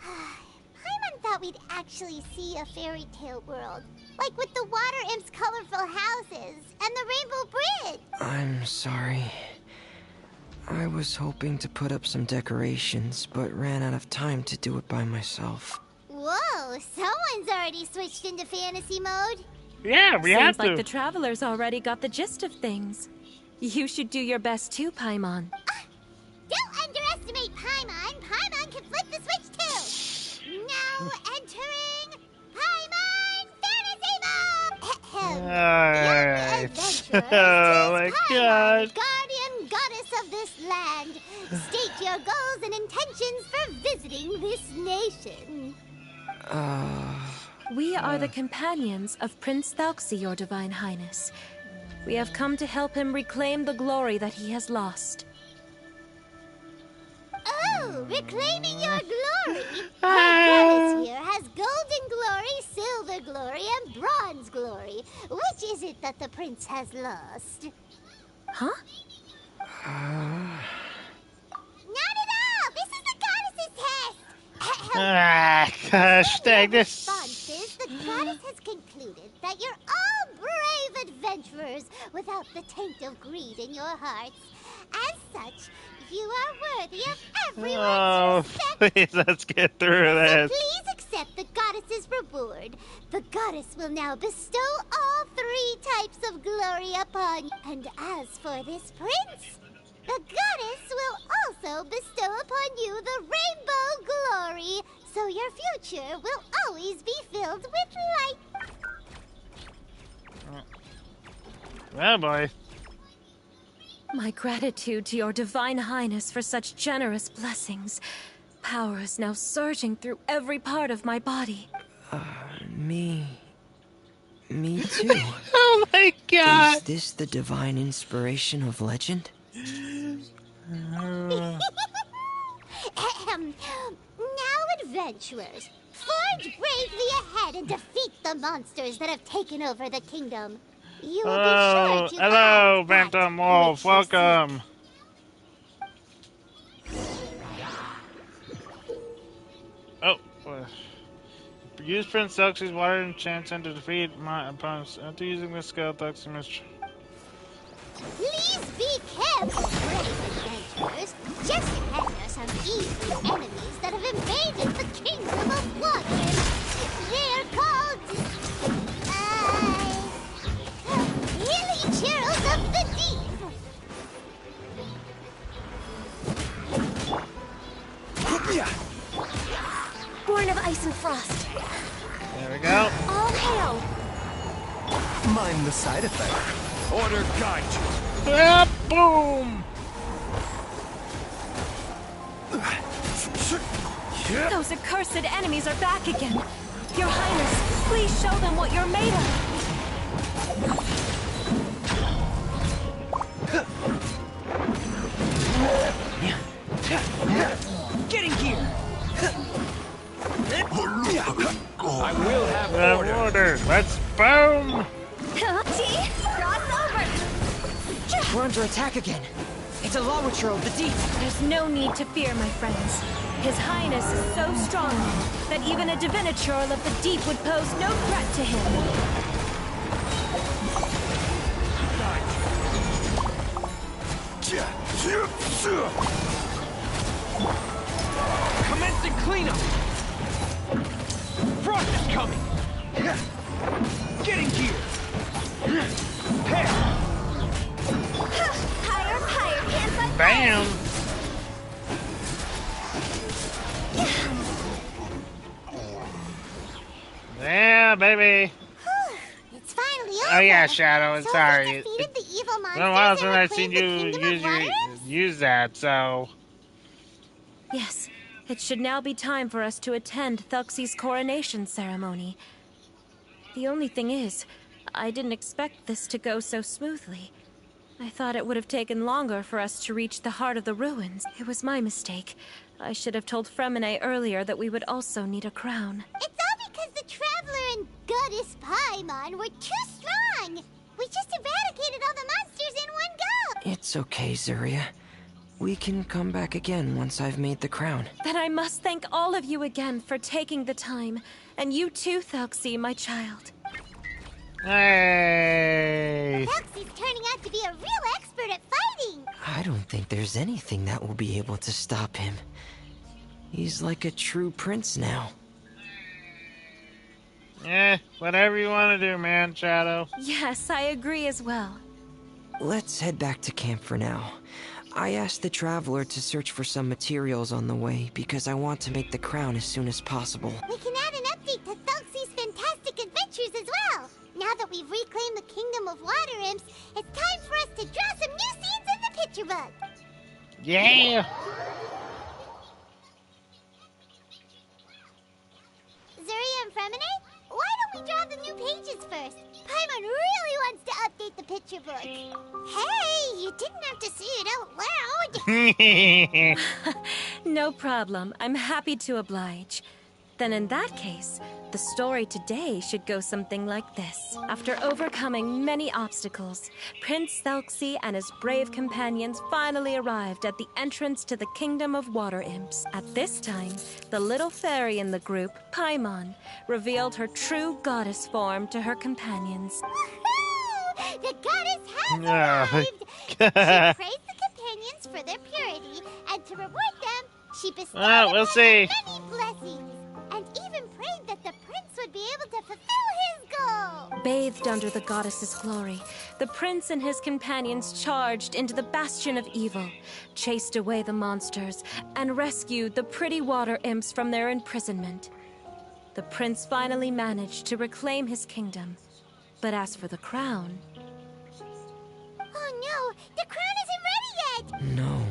S3: Paimon thought we'd actually see a fairy tale world. Like with the Water Imp's colorful houses and the Rainbow Bridge.
S4: I'm sorry. I was hoping to put up some decorations, but ran out of time to do it by myself.
S3: Whoa, someone's already switched into fantasy mode.
S1: Yeah, we have
S5: Seems
S1: to.
S5: like the travelers already got the gist of things. You should do your best too, Paimon.
S3: Don't underestimate Paimon. Paimon can flip the switch too. Now entering Paimon Fantasy Mode.
S1: Alright.
S3: Adventurers,
S1: Oh my
S3: tis Paimon,
S1: gosh.
S3: guardian goddess of this land. State your goals and intentions for visiting this nation.
S5: We are the companions of Prince Thelxie, your Divine Highness. We have come to help him reclaim the glory that he has lost.
S3: Oh, reclaiming your glory. Our goddess here has golden glory, silver glory, and bronze glory. Which is it that the prince has lost?
S5: Huh?
S3: Not at all! This is the goddess's test!
S1: Ah, gosh, dang this.
S3: Responses, the goddess has concluded that you're all brave adventurers without the taint of greed in your hearts. As such, you are worthy of everyone's
S1: Oh,
S3: respect.
S1: please, let's get through
S3: So
S1: this.
S3: please accept the goddess's reward. The goddess will now bestow all 3 types of glory upon you. And as for this prince, the goddess will also bestow upon you the rainbow glory, so your future will always be filled with light.
S1: Oh boy.
S5: My gratitude to your divine highness for such generous blessings. Power is now surging through every part of my body.
S4: Me too.
S1: Oh my god.
S4: Is this the divine inspiration of legend?
S3: Ahem. Now, adventurers, forge bravely ahead and defeat the monsters that have taken over the kingdom. You will be sure to
S1: Hello,
S3: find that
S1: Phantom Wolf.
S3: which you seek.
S1: Welcome. Oh. Use Prince Thelxie's water enchantment to defeat my opponents. After using this skill, Thelxie must...
S3: Please be careful, brave adventurers. Just ahead are some evil enemies that have invaded the kingdom of water. They're called... Hilly Churls of the Deep.
S5: Born of ice and frost.
S1: There we go.
S5: All hail!
S6: Mind the side effect. Order guide you.
S1: Ah, boom!
S5: Those accursed enemies are back again. Your Highness, please show them what you're made of.
S6: Get in gear. I will have order.
S1: Let's boom!
S5: Cross over!
S4: We're under attack again. It's a Lawitcher of the deep.
S5: There's no need to fear, my friends. His Highness is so strong now that even a Diviniture of the deep would pose no threat to him.
S6: Commencing cleanup. Frost is coming. Get in gear.
S5: Higher, hands up!
S1: Bam! Yeah, baby.
S3: It's finally over.
S1: Oh yeah, Shadow.
S3: So
S1: Sorry.
S3: we defeated the evil monsters
S1: Well, while
S3: and
S1: since I've seen
S3: reclaimed the
S1: you
S3: kingdom of Waterymps?
S1: use that, so
S5: Yes, it should now be time for us to attend Thelxie's coronation ceremony. The only thing is, I didn't expect this to go so smoothly. I thought it would have taken longer for us to reach the heart of the ruins. It was my mistake. I should have told Fremine earlier that we would also need a crown.
S3: It's all because the Traveler and Goddess Paimon were too strong. We just eradicated all the monsters in one go.
S4: It's okay, Zuria. We can come back again once I've made the crown.
S5: Then I must thank all of you again for taking the time. And you too, Thelxie, my child.
S1: hey.
S3: Thelxie's turning out to be a real expert at fighting.
S4: I don't think there's anything that will be able to stop him. He's like a true prince now.
S1: Whatever you want to do, man, Shadow.
S5: Yes, I agree as well.
S4: Let's head back to camp for now. I asked the Traveler to search for some materials on the way because I want to make the crown as soon as possible.
S3: We can add an update to Thelxie's fantastic adventures as well. Now that we've reclaimed the kingdom of Waterymps, it's time for us to draw some new scenes in the picture book.
S1: Yeah.
S3: Zuria and Fremine, why don't we draw the new pages first? Paimon really wants to update the picture book. Hey, you didn't have to say it out loud.
S5: No problem. I'm happy to oblige. Then in that case, the story today should go something like this. After overcoming many obstacles, Prince Thelxie and his brave companions finally arrived at the entrance to the kingdom of water imps. At this time, the little fairy in the group, Paimon, revealed her true goddess form to her companions.
S3: Woohoo! The goddess has
S1: Yeah.
S3: arrived! She praised the companions for their purity, and to reward them, she bestowed
S1: Well, we'll
S3: upon
S1: see.
S3: them many blessings, and even prayed that the prince would be able to fulfill his goal.
S5: Bathed under the goddess's glory, the prince and his companions charged into the bastion of evil, chased away the monsters, and rescued the pretty water imps from their imprisonment. The prince finally managed to reclaim his kingdom. But as for the crown,
S3: The crown isn't ready yet!
S4: No.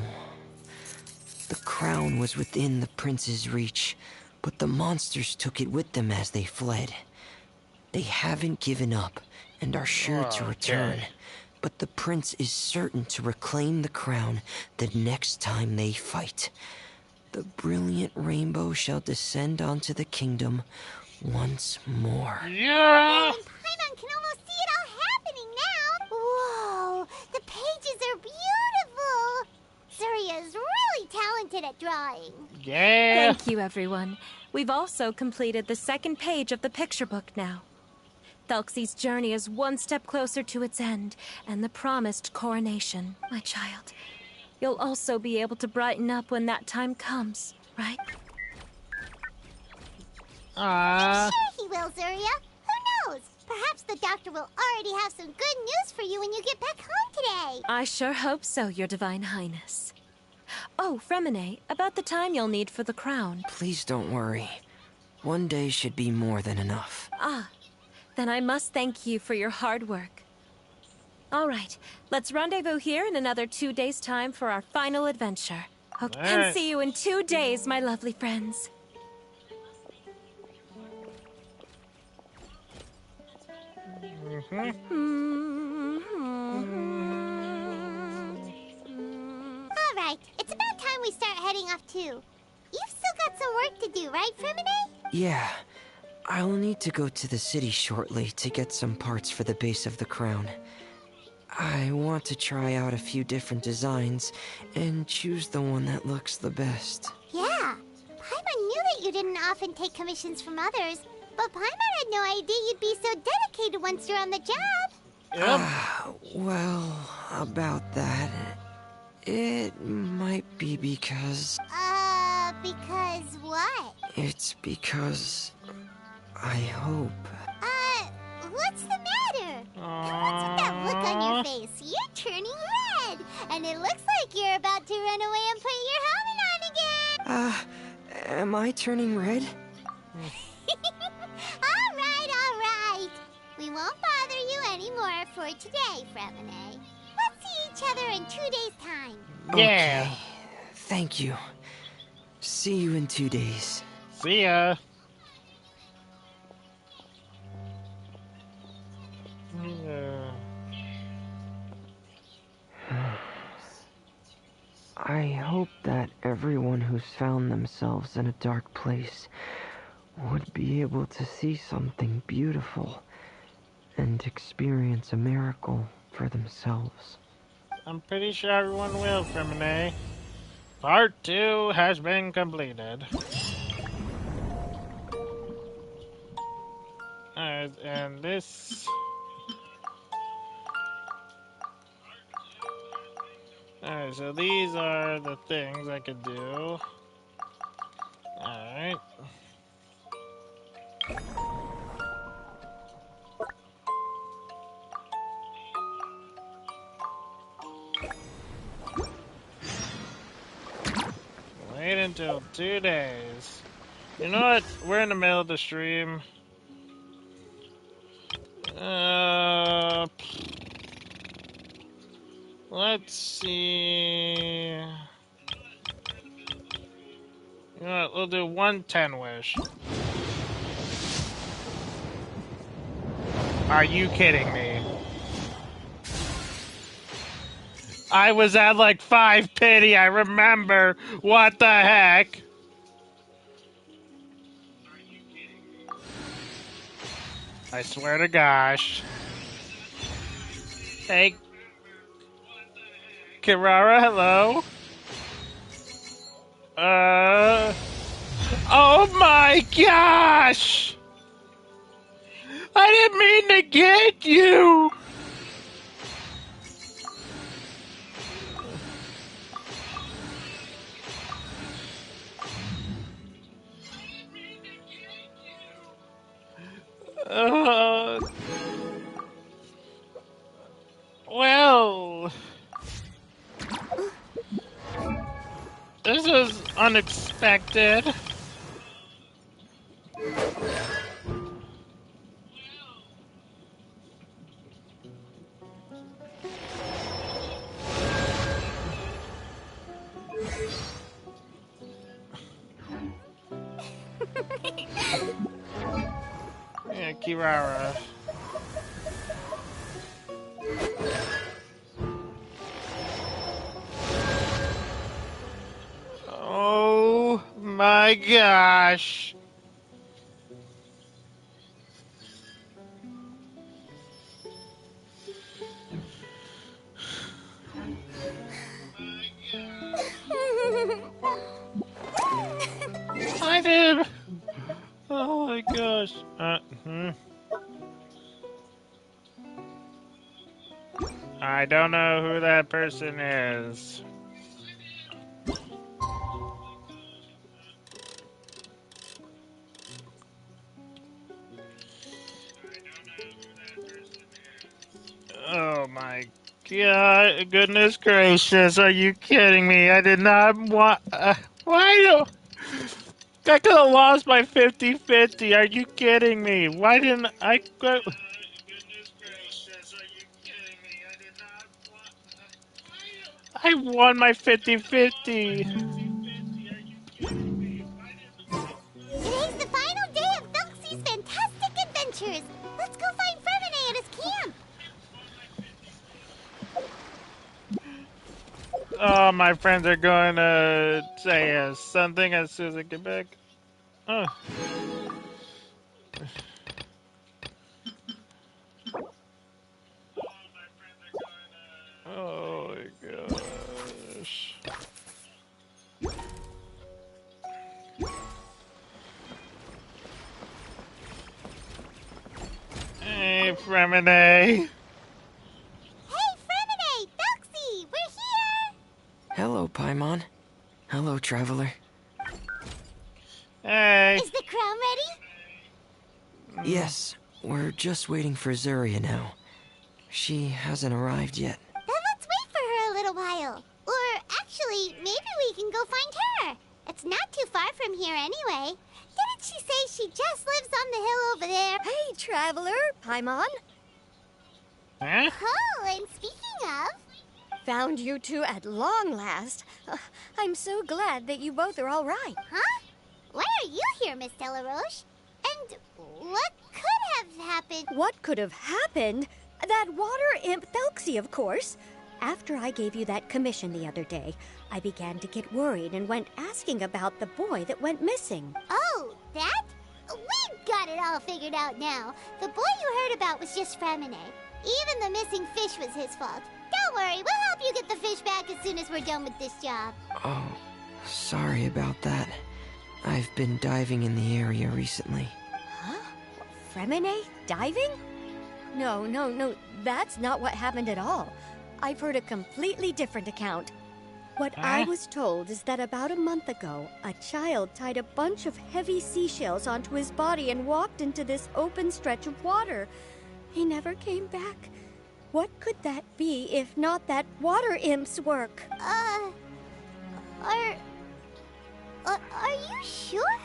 S4: The crown was within the prince's reach, but the monsters took it with them as they fled. They haven't given up and are sure to return,
S1: Okay.
S4: but the prince is certain to reclaim the crown the next time they fight. The brilliant rainbow shall descend onto the kingdom once more.
S1: Yeah!
S3: And Paimon can almost see it all happening now! Whoa! The pages are beautiful! Zuria's really talented at drawing.
S1: Yeah!
S5: Thank you, everyone. We've also completed the second page of the picture book now. Thelxie's journey is one step closer to its end, and the promised coronation, my child. You'll also be able to brighten up when that time comes, right?
S1: Ah.
S3: Sure he will, Zuria. Who knows? Perhaps the doctor will already have some good news for you when you get back home today.
S5: I sure hope so, Your Divine Highness. Oh, Fremine, about the time you'll need for the crown.
S4: Please don't worry. One day should be more than enough.
S5: Ah, then I must thank you for your hard work. All right, let's rendezvous here in another 2 days' time for our final adventure. Okay,
S1: All
S5: and
S1: right.
S5: see you in 2 days, my lovely friends.
S3: Alright, it's about time we start heading off too. You've still got some work to do, right, Fremine?
S4: Yeah. I'll need to go to the city shortly to get some parts for the base of the crown. I want to try out a few different designs and choose the one that looks the best.
S3: Yeah. Paimon knew that you didn't often take commissions from others, but Paimon had no idea you'd be so dedicated once you're on the job.
S1: Yep.
S4: Well, about that, it might be because...
S3: Because what?
S4: It's because... I hope...
S3: What's the matter? What's with that look on your face? You're turning red, and it looks like you're about to run away and put your helmet on again.
S4: Am I turning red?
S3: All right. We won't bother you anymore for today, Fremine. Let's see each other in 2 days' time.
S1: Yeah.
S4: Okay. Thank you. See you in 2 days.
S1: See ya.
S4: I hope that everyone who's found themselves in a dark place would be able to see something beautiful and experience a miracle for themselves.
S1: I'm pretty sure everyone will, Fremine. Part 2 has been completed. Alright, and this... Alright, so these are the things I could do. Alright. Wait until 2 days. You know what? We're in the middle of the stream. Let's see. You know what? We'll do 110 wish. Are you kidding me? I was at like 5 pity, I remember. What the heck? I swear to gosh. Hey. Kirara, hello? Oh my gosh! I didn't mean to get you! Well... This is unexpected. Kirara. Oh my gosh. I did. Oh my gosh. I don't know who that person is. Oh my god, goodness gracious, are you kidding me? I did not want. Why do. I could have lost my 50-50. Are you kidding me? Why didn't I go. Goodness gracious, are you kidding me? I did not want. I won my 50-50.
S3: Today's the final day of Thelxie's fantastic adventures. Let's go find Fremine at his camp.
S1: Oh, my friends are going to say something as soon as I get back. Oh. Oh my gosh. Hey, Fremine.
S3: Hey, Fremine! Thelxie! We're here!
S4: Hello, Paimon. Hello, Traveler.
S1: Hey.
S3: Is the crown ready?
S4: Yes, we're just waiting for Zuria now. She hasn't arrived yet.
S3: Then let's wait for her a little while. Or actually, maybe we can go find her. It's not too far from here anyway. Didn't she say she just lives on the hill over there?
S2: Hey, Traveler, Paimon.
S1: Huh?
S3: Oh, and speaking of...
S2: Found you two at long last. I'm so glad that you both are all right.
S3: Huh? Why are you here, Miss Delaroche? And what could have happened?
S2: What could have happened? That water imp Thelxie, of course. After I gave you that commission the other day, I began to get worried and went asking about the boy that went missing.
S3: Oh, that? We've got it all figured out now. The boy you heard about was just Fremine. Even the missing fish was his fault. Don't worry, we'll help you get the fish back as soon as we're done with this job.
S4: Oh, sorry about that. I've been diving in the area recently.
S2: Huh? Fremine diving? No, that's not what happened at all. I've heard a completely different account. What I was told is that about a month ago, a child tied a bunch of heavy seashells onto his body and walked into this open stretch of water. He never came back. What could that be if not that water imp's work?
S3: Are you sure?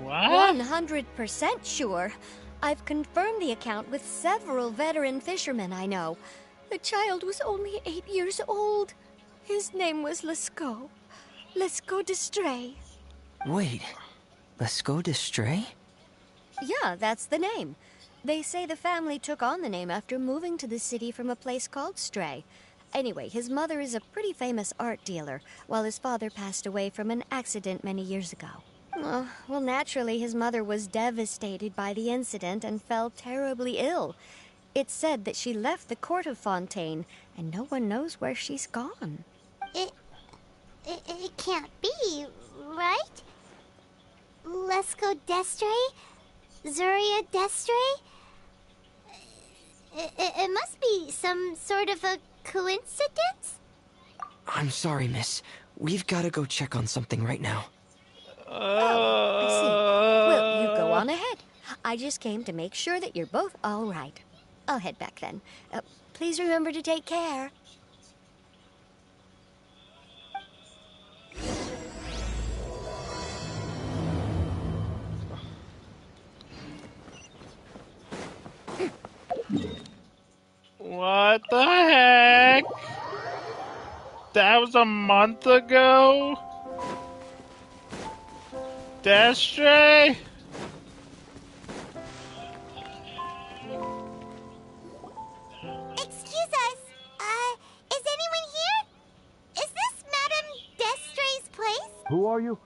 S1: What?
S2: 100% sure. I've confirmed the account with several veteran fishermen I know. The child was only 8 years old. His name was Lescaut. Lescaut d'Estray.
S4: Wait, Lescaut d'Estray?
S2: Yeah, that's the name. They say the family took on the name after moving to the city from a place called Stray. Anyway, his mother is a pretty famous art dealer, while his father passed away from an accident many years ago. Well, naturally, his mother was devastated by the incident and fell terribly ill. It's said that she left the court of Fontaine, and no one knows where she's gone.
S3: It can't be, right? Lescaut d'Estray? Zuria d'Estray? It must be some sort of a coincidence?
S4: I'm sorry, miss. We've got to go check on something right now.
S2: Oh, I see. Well, you go on ahead. I just came to make sure that you're both all right. I'll head back then. Please remember to take care.
S1: What the heck? That was a month ago? Destray?
S7: Who are you?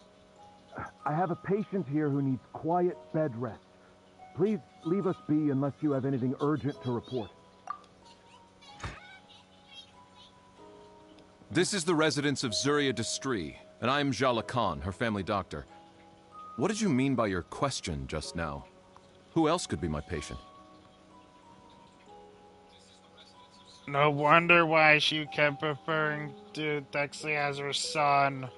S7: I have a patient here who needs quiet bed rest. Please leave us be unless you have anything urgent to report.
S6: This is the residence of Zuria Destri, and I'm Jala Khan, her family doctor. What did you mean by your question just now? Who else could be my patient?
S1: No wonder why she kept referring to Thelxie as her son.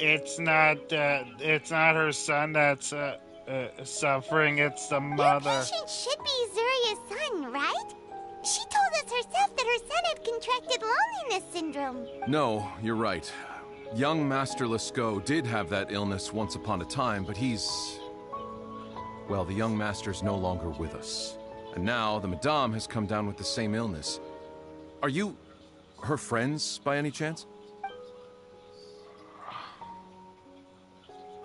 S1: It's not her son that's suffering, it's the
S3: Your
S1: mother.
S3: patient should be Zuria's son, right? She told us herself that her son had contracted loneliness syndrome.
S6: No, you're right. Young Master Lescaut did have that illness once upon a time, but he's... Well, the young master's no longer with us. And now the Madame has come down with the same illness. Are you her friends by any chance?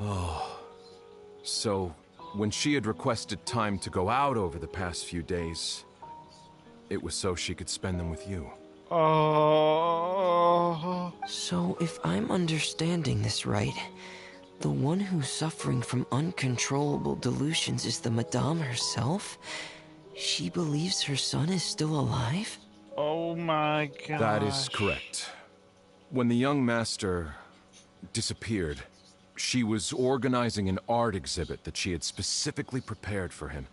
S6: Oh. So, when she had requested time to go out over the past few days, it was so she could spend them with you.
S1: Oh.
S4: So, if I'm understanding this right, the one who's suffering from uncontrollable delusions is the Madame herself? She believes her son is still alive?
S1: Oh my god.
S6: That is correct. When the young master disappeared, she was organizing an art exhibit that she had specifically prepared for him.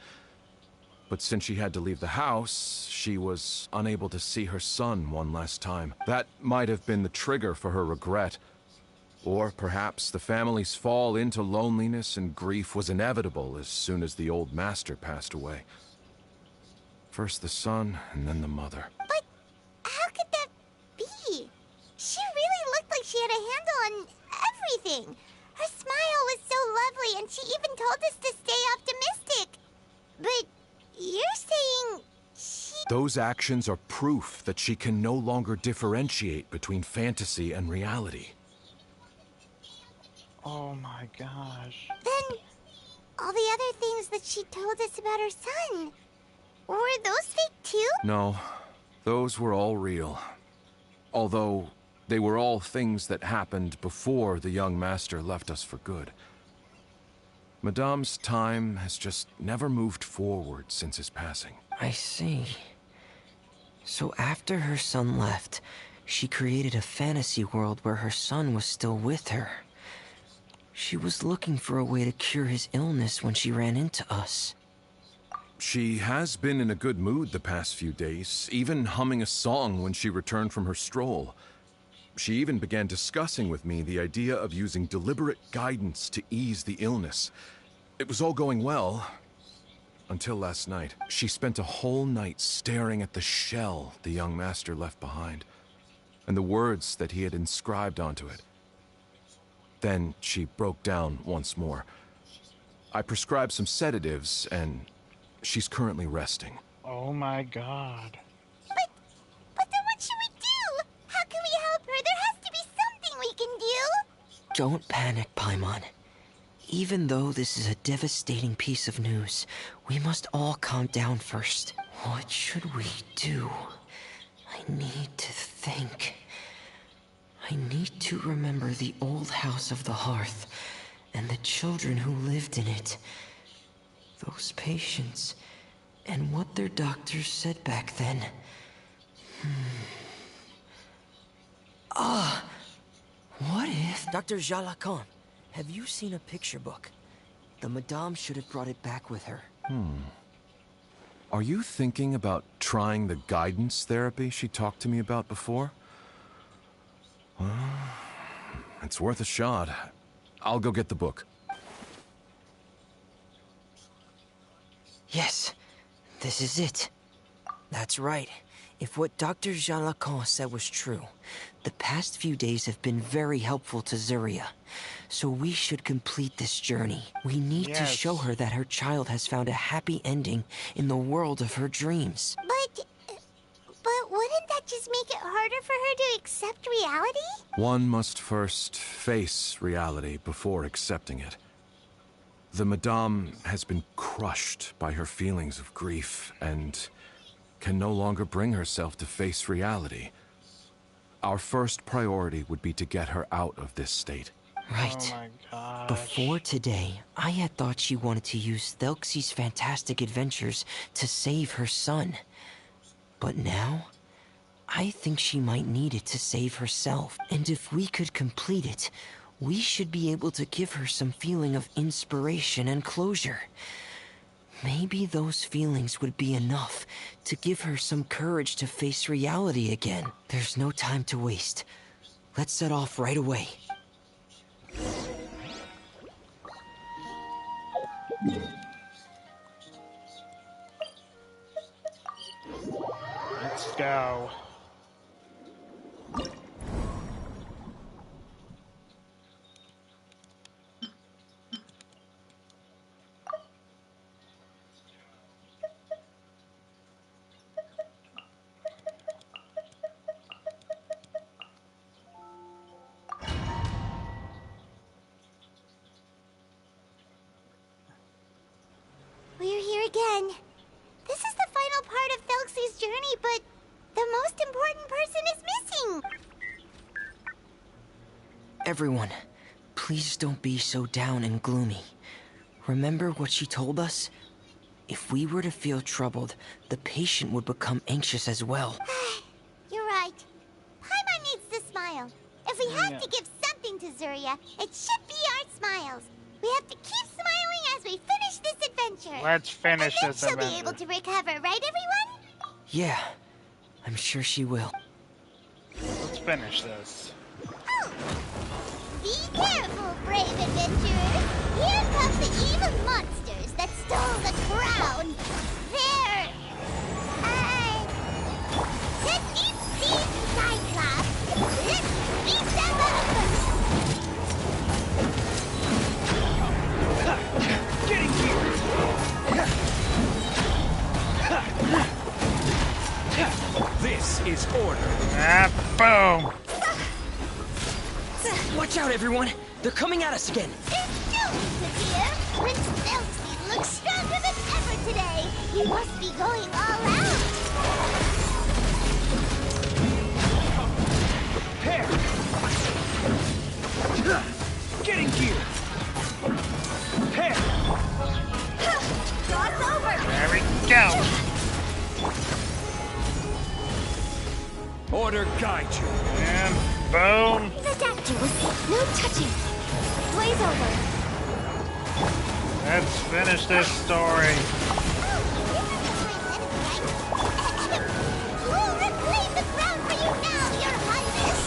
S6: But since she had to leave the house, she was unable to see her son one last time. That might have been the trigger for her regret. Or perhaps the family's fall into loneliness and grief was inevitable as soon as the old master passed away. First the son, and then the mother.
S3: But how could that be? She really looked like she had a handle on everything. Her smile was so lovely, and she even told us to stay optimistic. But you're saying she...
S6: Those actions are proof that she can no longer differentiate between fantasy and reality.
S1: Oh my gosh.
S3: Then all the other things that she told us about her son, were those fake too?
S6: No, those were all real. Although, they were all things that happened before the young master left us for good. Madame's time has just never moved forward since his passing.
S4: I see. So after her son left, she created a fantasy world where her son was still with her. She was looking for a way to cure his illness when she ran into us.
S6: She has been in a good mood the past few days, even humming a song when she returned from her stroll. She even began discussing with me the idea of using deliberate guidance to ease the illness. It was all going well, until last night. She spent a whole night staring at the shell the young master left behind, and the words that he had inscribed onto it. Then she broke down once more. I prescribed some sedatives, and she's currently resting.
S1: Oh my god.
S3: But then what should we do? How can we help her? There has to be something we can do.
S4: Don't panic, Paimon. Even though this is a devastating piece of news, we must all calm down first. What should we do? I need to think. I need to remember the old house of the hearth and the children who lived in it. Those patients and what their doctors said back then. What if... Dr. Jalacan, have you seen a picture book? The Madame should have brought it back with her.
S6: Are you thinking about trying the guidance therapy she talked to me about before? Well, it's worth a shot. I'll go get the book.
S4: Yes, this is it. That's right. If what Dr. Jean Lacan said was true, the past few days have been very helpful to Zuria. So we should complete this journey. We need to show her that her child has found a happy ending in the world of her dreams.
S3: But wouldn't that just make it harder for her to accept reality?
S6: One must first face reality before accepting it. The Madame has been crushed by her feelings of grief and can no longer bring herself to face reality. Our first priority would be to get her out of this state.
S4: Right.
S1: Oh my gosh.
S4: Before today, I had thought she wanted to use Thelxie's fantastic adventures to save her son. But now, I think she might need it to save herself. And if we could complete it, we should be able to give her some feeling of inspiration and closure. Maybe those feelings would be enough to give her some courage to face reality again. There's no time to waste. Let's set off right away.
S1: Let's go.
S3: We're here again. This is the final part of Thelxie's journey, but the most important person is missing.
S4: Everyone, please don't be so down and gloomy. Remember what she told us? If we were to feel troubled, the patient would become anxious as well.
S3: You're right. Paimon needs to smile. If we have to give something to Zuria, it should be our smiles. We have to keep smiling as we finish this adventure.
S1: Let's finish
S3: and then
S1: this
S3: she'll
S1: adventure.
S3: be able to recover, right, everyone?
S4: Yeah, I'm sure she will.
S1: Let's finish this.
S3: Oh. Be careful, brave adventurers. Here come the evil monsters that stole the crown. They're... Thelxie Cyclops. Let's beat them up.
S8: Getting here! This is order.
S1: Ah, boom!
S4: Watch out, everyone! They're coming at us again!
S3: There's still news here. Prince Thelxie looks stronger than ever today. He must be going all out.
S8: Here! Getting here! Here!
S3: Cross over.
S1: There we go!
S8: Order guide you.
S1: And boom!
S3: The doctor will say no touching. Blaze over.
S1: Let's finish this story.
S3: We'll reclaim the crown for you now, Your Highness.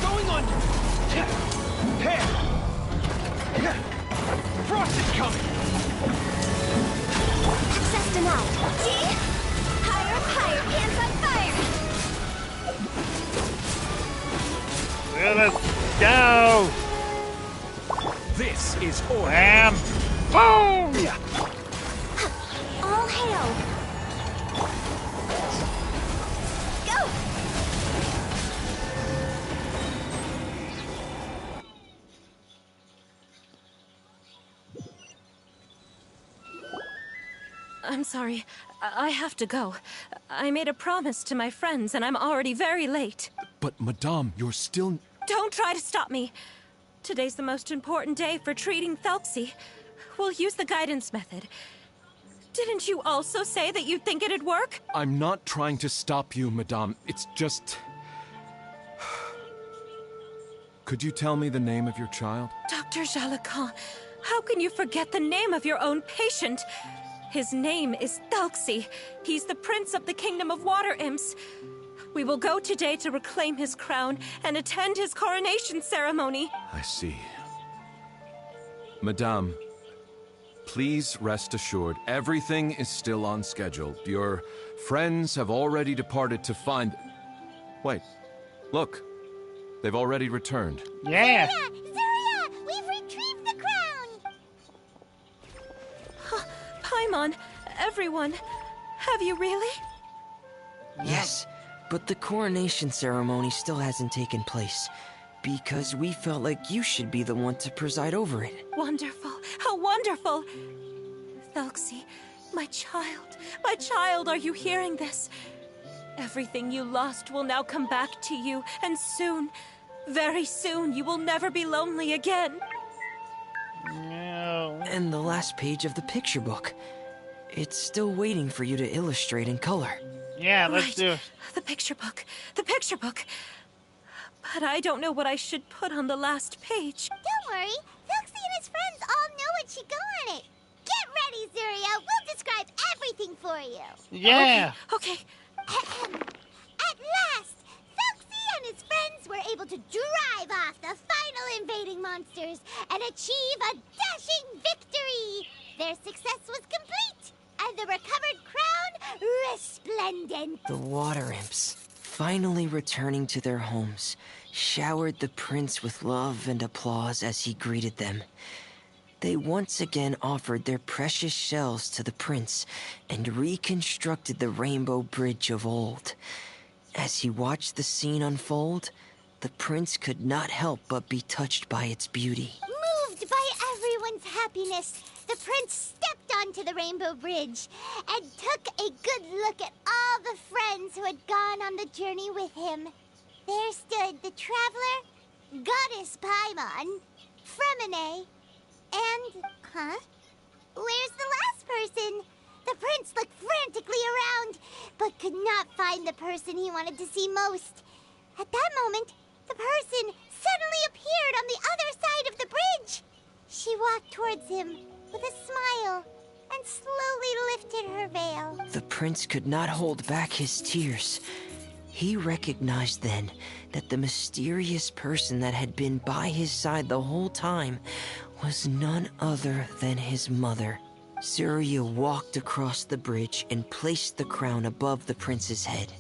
S8: Going under. Here! Frost is coming!
S3: Access denied. See? Higher, hands on fire.
S1: Let's go!
S8: This is order.
S1: And boom!
S3: All hail. Go!
S5: I'm sorry. I have to go. I made a promise to my friends, and I'm already very late.
S6: But, Madame, you're still...
S5: Don't try to stop me. Today's the most important day for treating Thelxie. We'll use the guidance method. Didn't you also say that you'd think it'd work?
S6: I'm not trying to stop you, Madame. It's just... Could you tell me the name of your child?
S5: Dr. Jalacan, how can you forget the name of your own patient? His name is Thelxie. He's the prince of the kingdom of water imps. We will go today to reclaim his crown and attend his coronation ceremony.
S6: I see. Madame, please rest assured, everything is still on schedule. Your friends have already departed to find... Wait, look. They've already returned.
S1: Yeah!
S3: Zuria! We've retrieved the crown!
S5: Paimon, everyone, have you really?
S4: Yes, but the coronation ceremony still hasn't taken place. Because we felt like you should be the one to preside over it.
S5: Wonderful. How wonderful. Thelxie, my child, are you hearing this? Everything you lost will now come back to you, and soon, very soon, you will never be lonely again.
S1: No.
S4: And the last page of the picture book. It's still waiting for you to illustrate in color.
S1: Yeah, let's
S5: Right.
S1: do it.
S5: The picture book. But I don't know what I should put on the last page.
S3: Don't worry. Thelxie and his friends all know what should go on it. Get ready, Zuria. We'll describe everything for you.
S1: Yeah.
S5: Okay.
S3: At last, Thelxie and his friends were able to drive off the final invading monsters and achieve a dashing victory. Their success was complete, and the recovered crown resplendent.
S4: The water imps, finally returning to their homes, showered the prince with love and applause as he greeted them. They once again offered their precious shells to the prince and reconstructed the rainbow bridge of old. As he watched the scene unfold, the prince could not help but be touched by its beauty.
S3: Moved by everyone's happiness, the prince stepped onto the rainbow bridge and took a good look at all the friends who had gone on the journey with him. There stood the traveler, Goddess Paimon, Fremine, and... Where's the last person? The prince looked frantically around, but could not find the person he wanted to see most. At that moment, the person suddenly appeared on the other side of the bridge. She walked towards him with a smile and slowly lifted her veil.
S4: The prince could not hold back his tears. He recognized then that the mysterious person that had been by his side the whole time was none other than his mother. Zuria walked across the bridge and placed the crown above the prince's head.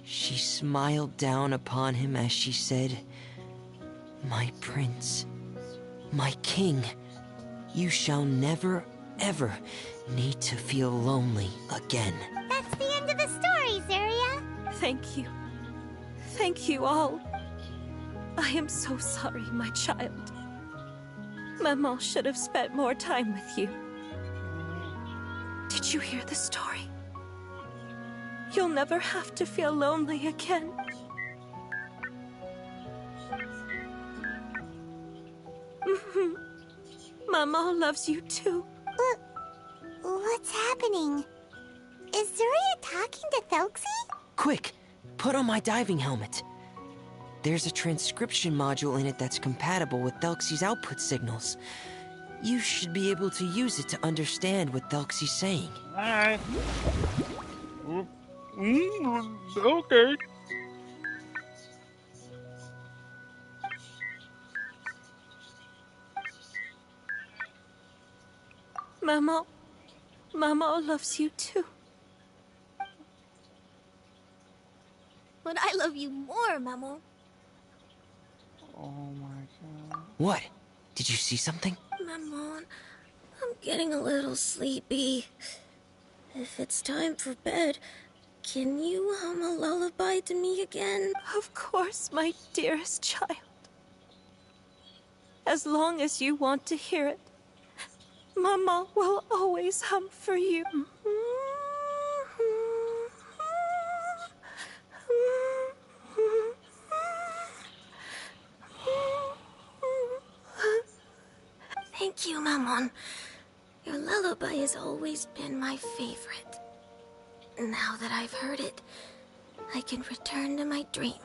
S4: She smiled down upon him as she said, "My prince, my king, you shall never, ever need to feel lonely again."
S3: That's the end of the story, Zuria.
S5: Thank you. Thank you all. I am so sorry, my child. Maman should have spent more time with you. Did you hear the story? You'll never have to feel lonely again. Maman loves you too.
S3: What's happening? Is Zuria talking to Thelxie?
S4: Quick, put on my diving helmet. There's a transcription module in it that's compatible with Thelxie's output signals. You should be able to use it to understand what Thelxie's saying.
S1: Alright. Okay.
S5: Maman loves you too.
S3: But I love you more, Maman.
S1: Oh my god.
S4: What? Did you see something?
S5: Maman, I'm getting a little sleepy. If it's time for bed, can you hum a lullaby to me again? Of course, my dearest child. As long as you want to hear it, Mama will always hum for you. Thank you, Maman. Your lullaby has always been my favorite. Now that I've heard it, I can return to my dream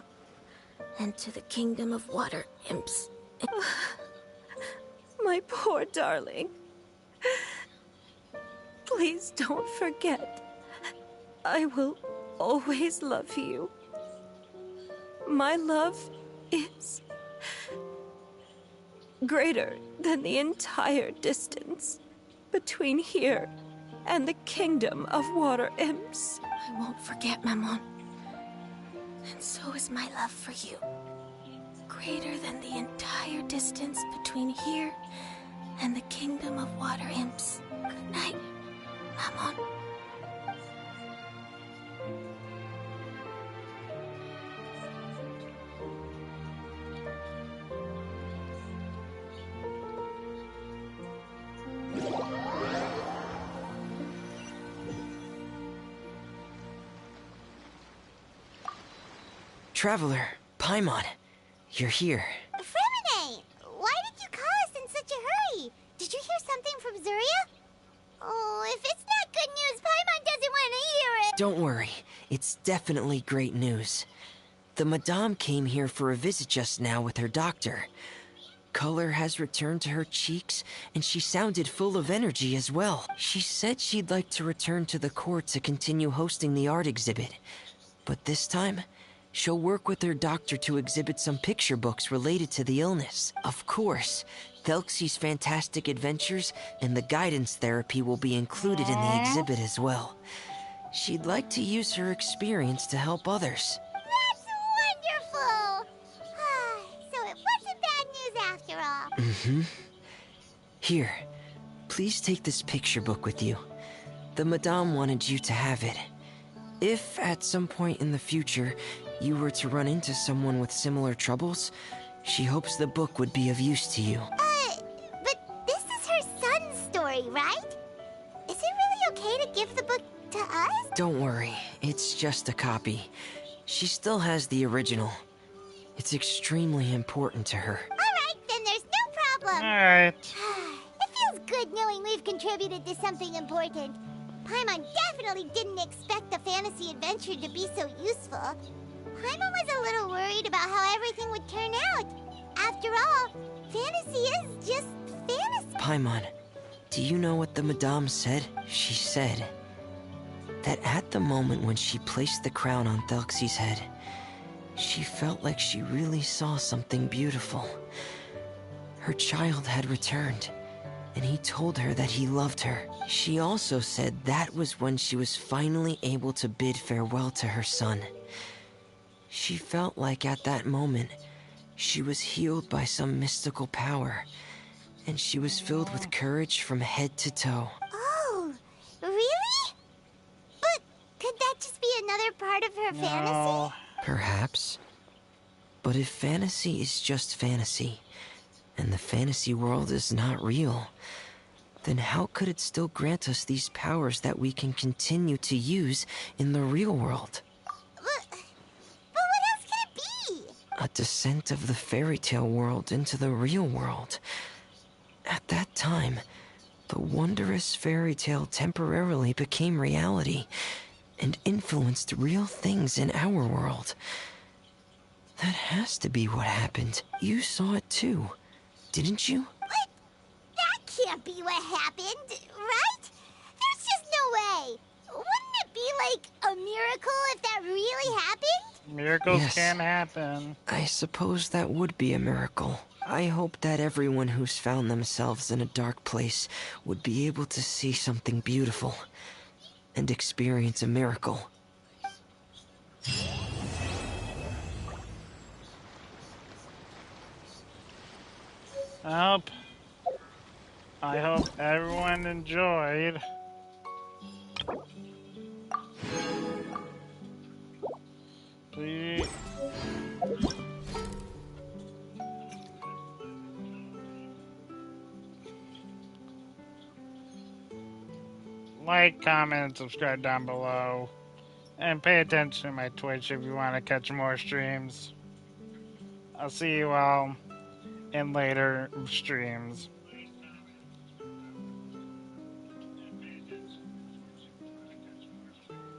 S5: and to the kingdom of water imps. My poor darling. Please don't forget. I will always love you. My love is greater than the entire distance between here and the kingdom of water imps. I won't forget, Maman. And so is my love for you. Greater than the entire distance between here and the kingdom of water imps. Good night, Maman.
S4: Traveler, Paimon, you're here.
S3: Fremine, why did you call us in such a hurry? Did you hear something from Zuria? Oh, if it's not good news, Paimon doesn't want to hear it.
S4: Don't worry, it's definitely great news. The Madame came here for a visit just now with her doctor. Color has returned to her cheeks, and she sounded full of energy as well. She said she'd like to return to the court to continue hosting the art exhibit. But this time, she'll work with her doctor to exhibit some picture books related to the illness. Of course, Thelxie's fantastic adventures and the guidance therapy will be included in the exhibit as well. She'd like to use her experience to help others.
S3: That's wonderful! So it wasn't bad news after all.
S4: Mm-hmm. Here, please take this picture book with you. The Madame wanted you to have it. If, at some point in the future, you were to run into someone with similar troubles, she hopes the book would be of use to you.
S3: But this is her son's story, right? Is it really okay to give the book to us?
S4: Don't worry, it's just a copy. She still has the original. It's extremely important to her.
S3: Alright, then there's no problem.
S1: Alright.
S3: It feels good knowing we've contributed to something important. Paimon definitely didn't expect the fantasy adventure to be so useful. Paimon was a little worried about how everything would turn out. After all, fantasy is just fantasy.
S4: Paimon, do you know what the Madame said? She said that at the moment when she placed the crown on Thelxie's head, she felt like she really saw something beautiful. Her child had returned, and he told her that he loved her. She also said that was when she was finally able to bid farewell to her son. She felt like at that moment, she was healed by some mystical power, and she was filled with courage from head to toe.
S3: Oh, really? But could that just be another part of her fantasy?
S4: Perhaps. But if fantasy is just fantasy, and the fantasy world is not real, then how could it still grant us these powers that we can continue to use in the real world?
S3: But what else could it be?
S4: A descent of the fairy tale world into the real world. At that time, the wondrous fairy tale temporarily became reality and influenced real things in our world. That has to be what happened. You saw it too, didn't you?
S3: What? That can't be what happened, right? There's just no way. Wouldn't it be like a miracle if that really happened?
S1: Miracles
S4: Yes.
S1: can happen.
S4: I suppose that would be a miracle. I hope that everyone who's found themselves in a dark place would be able to see something beautiful and experience a miracle.
S1: I hope everyone enjoyed. Please. Like, comment, and subscribe down below. And pay attention to my Twitch if you want to catch more streams. I'll see you all in later streams.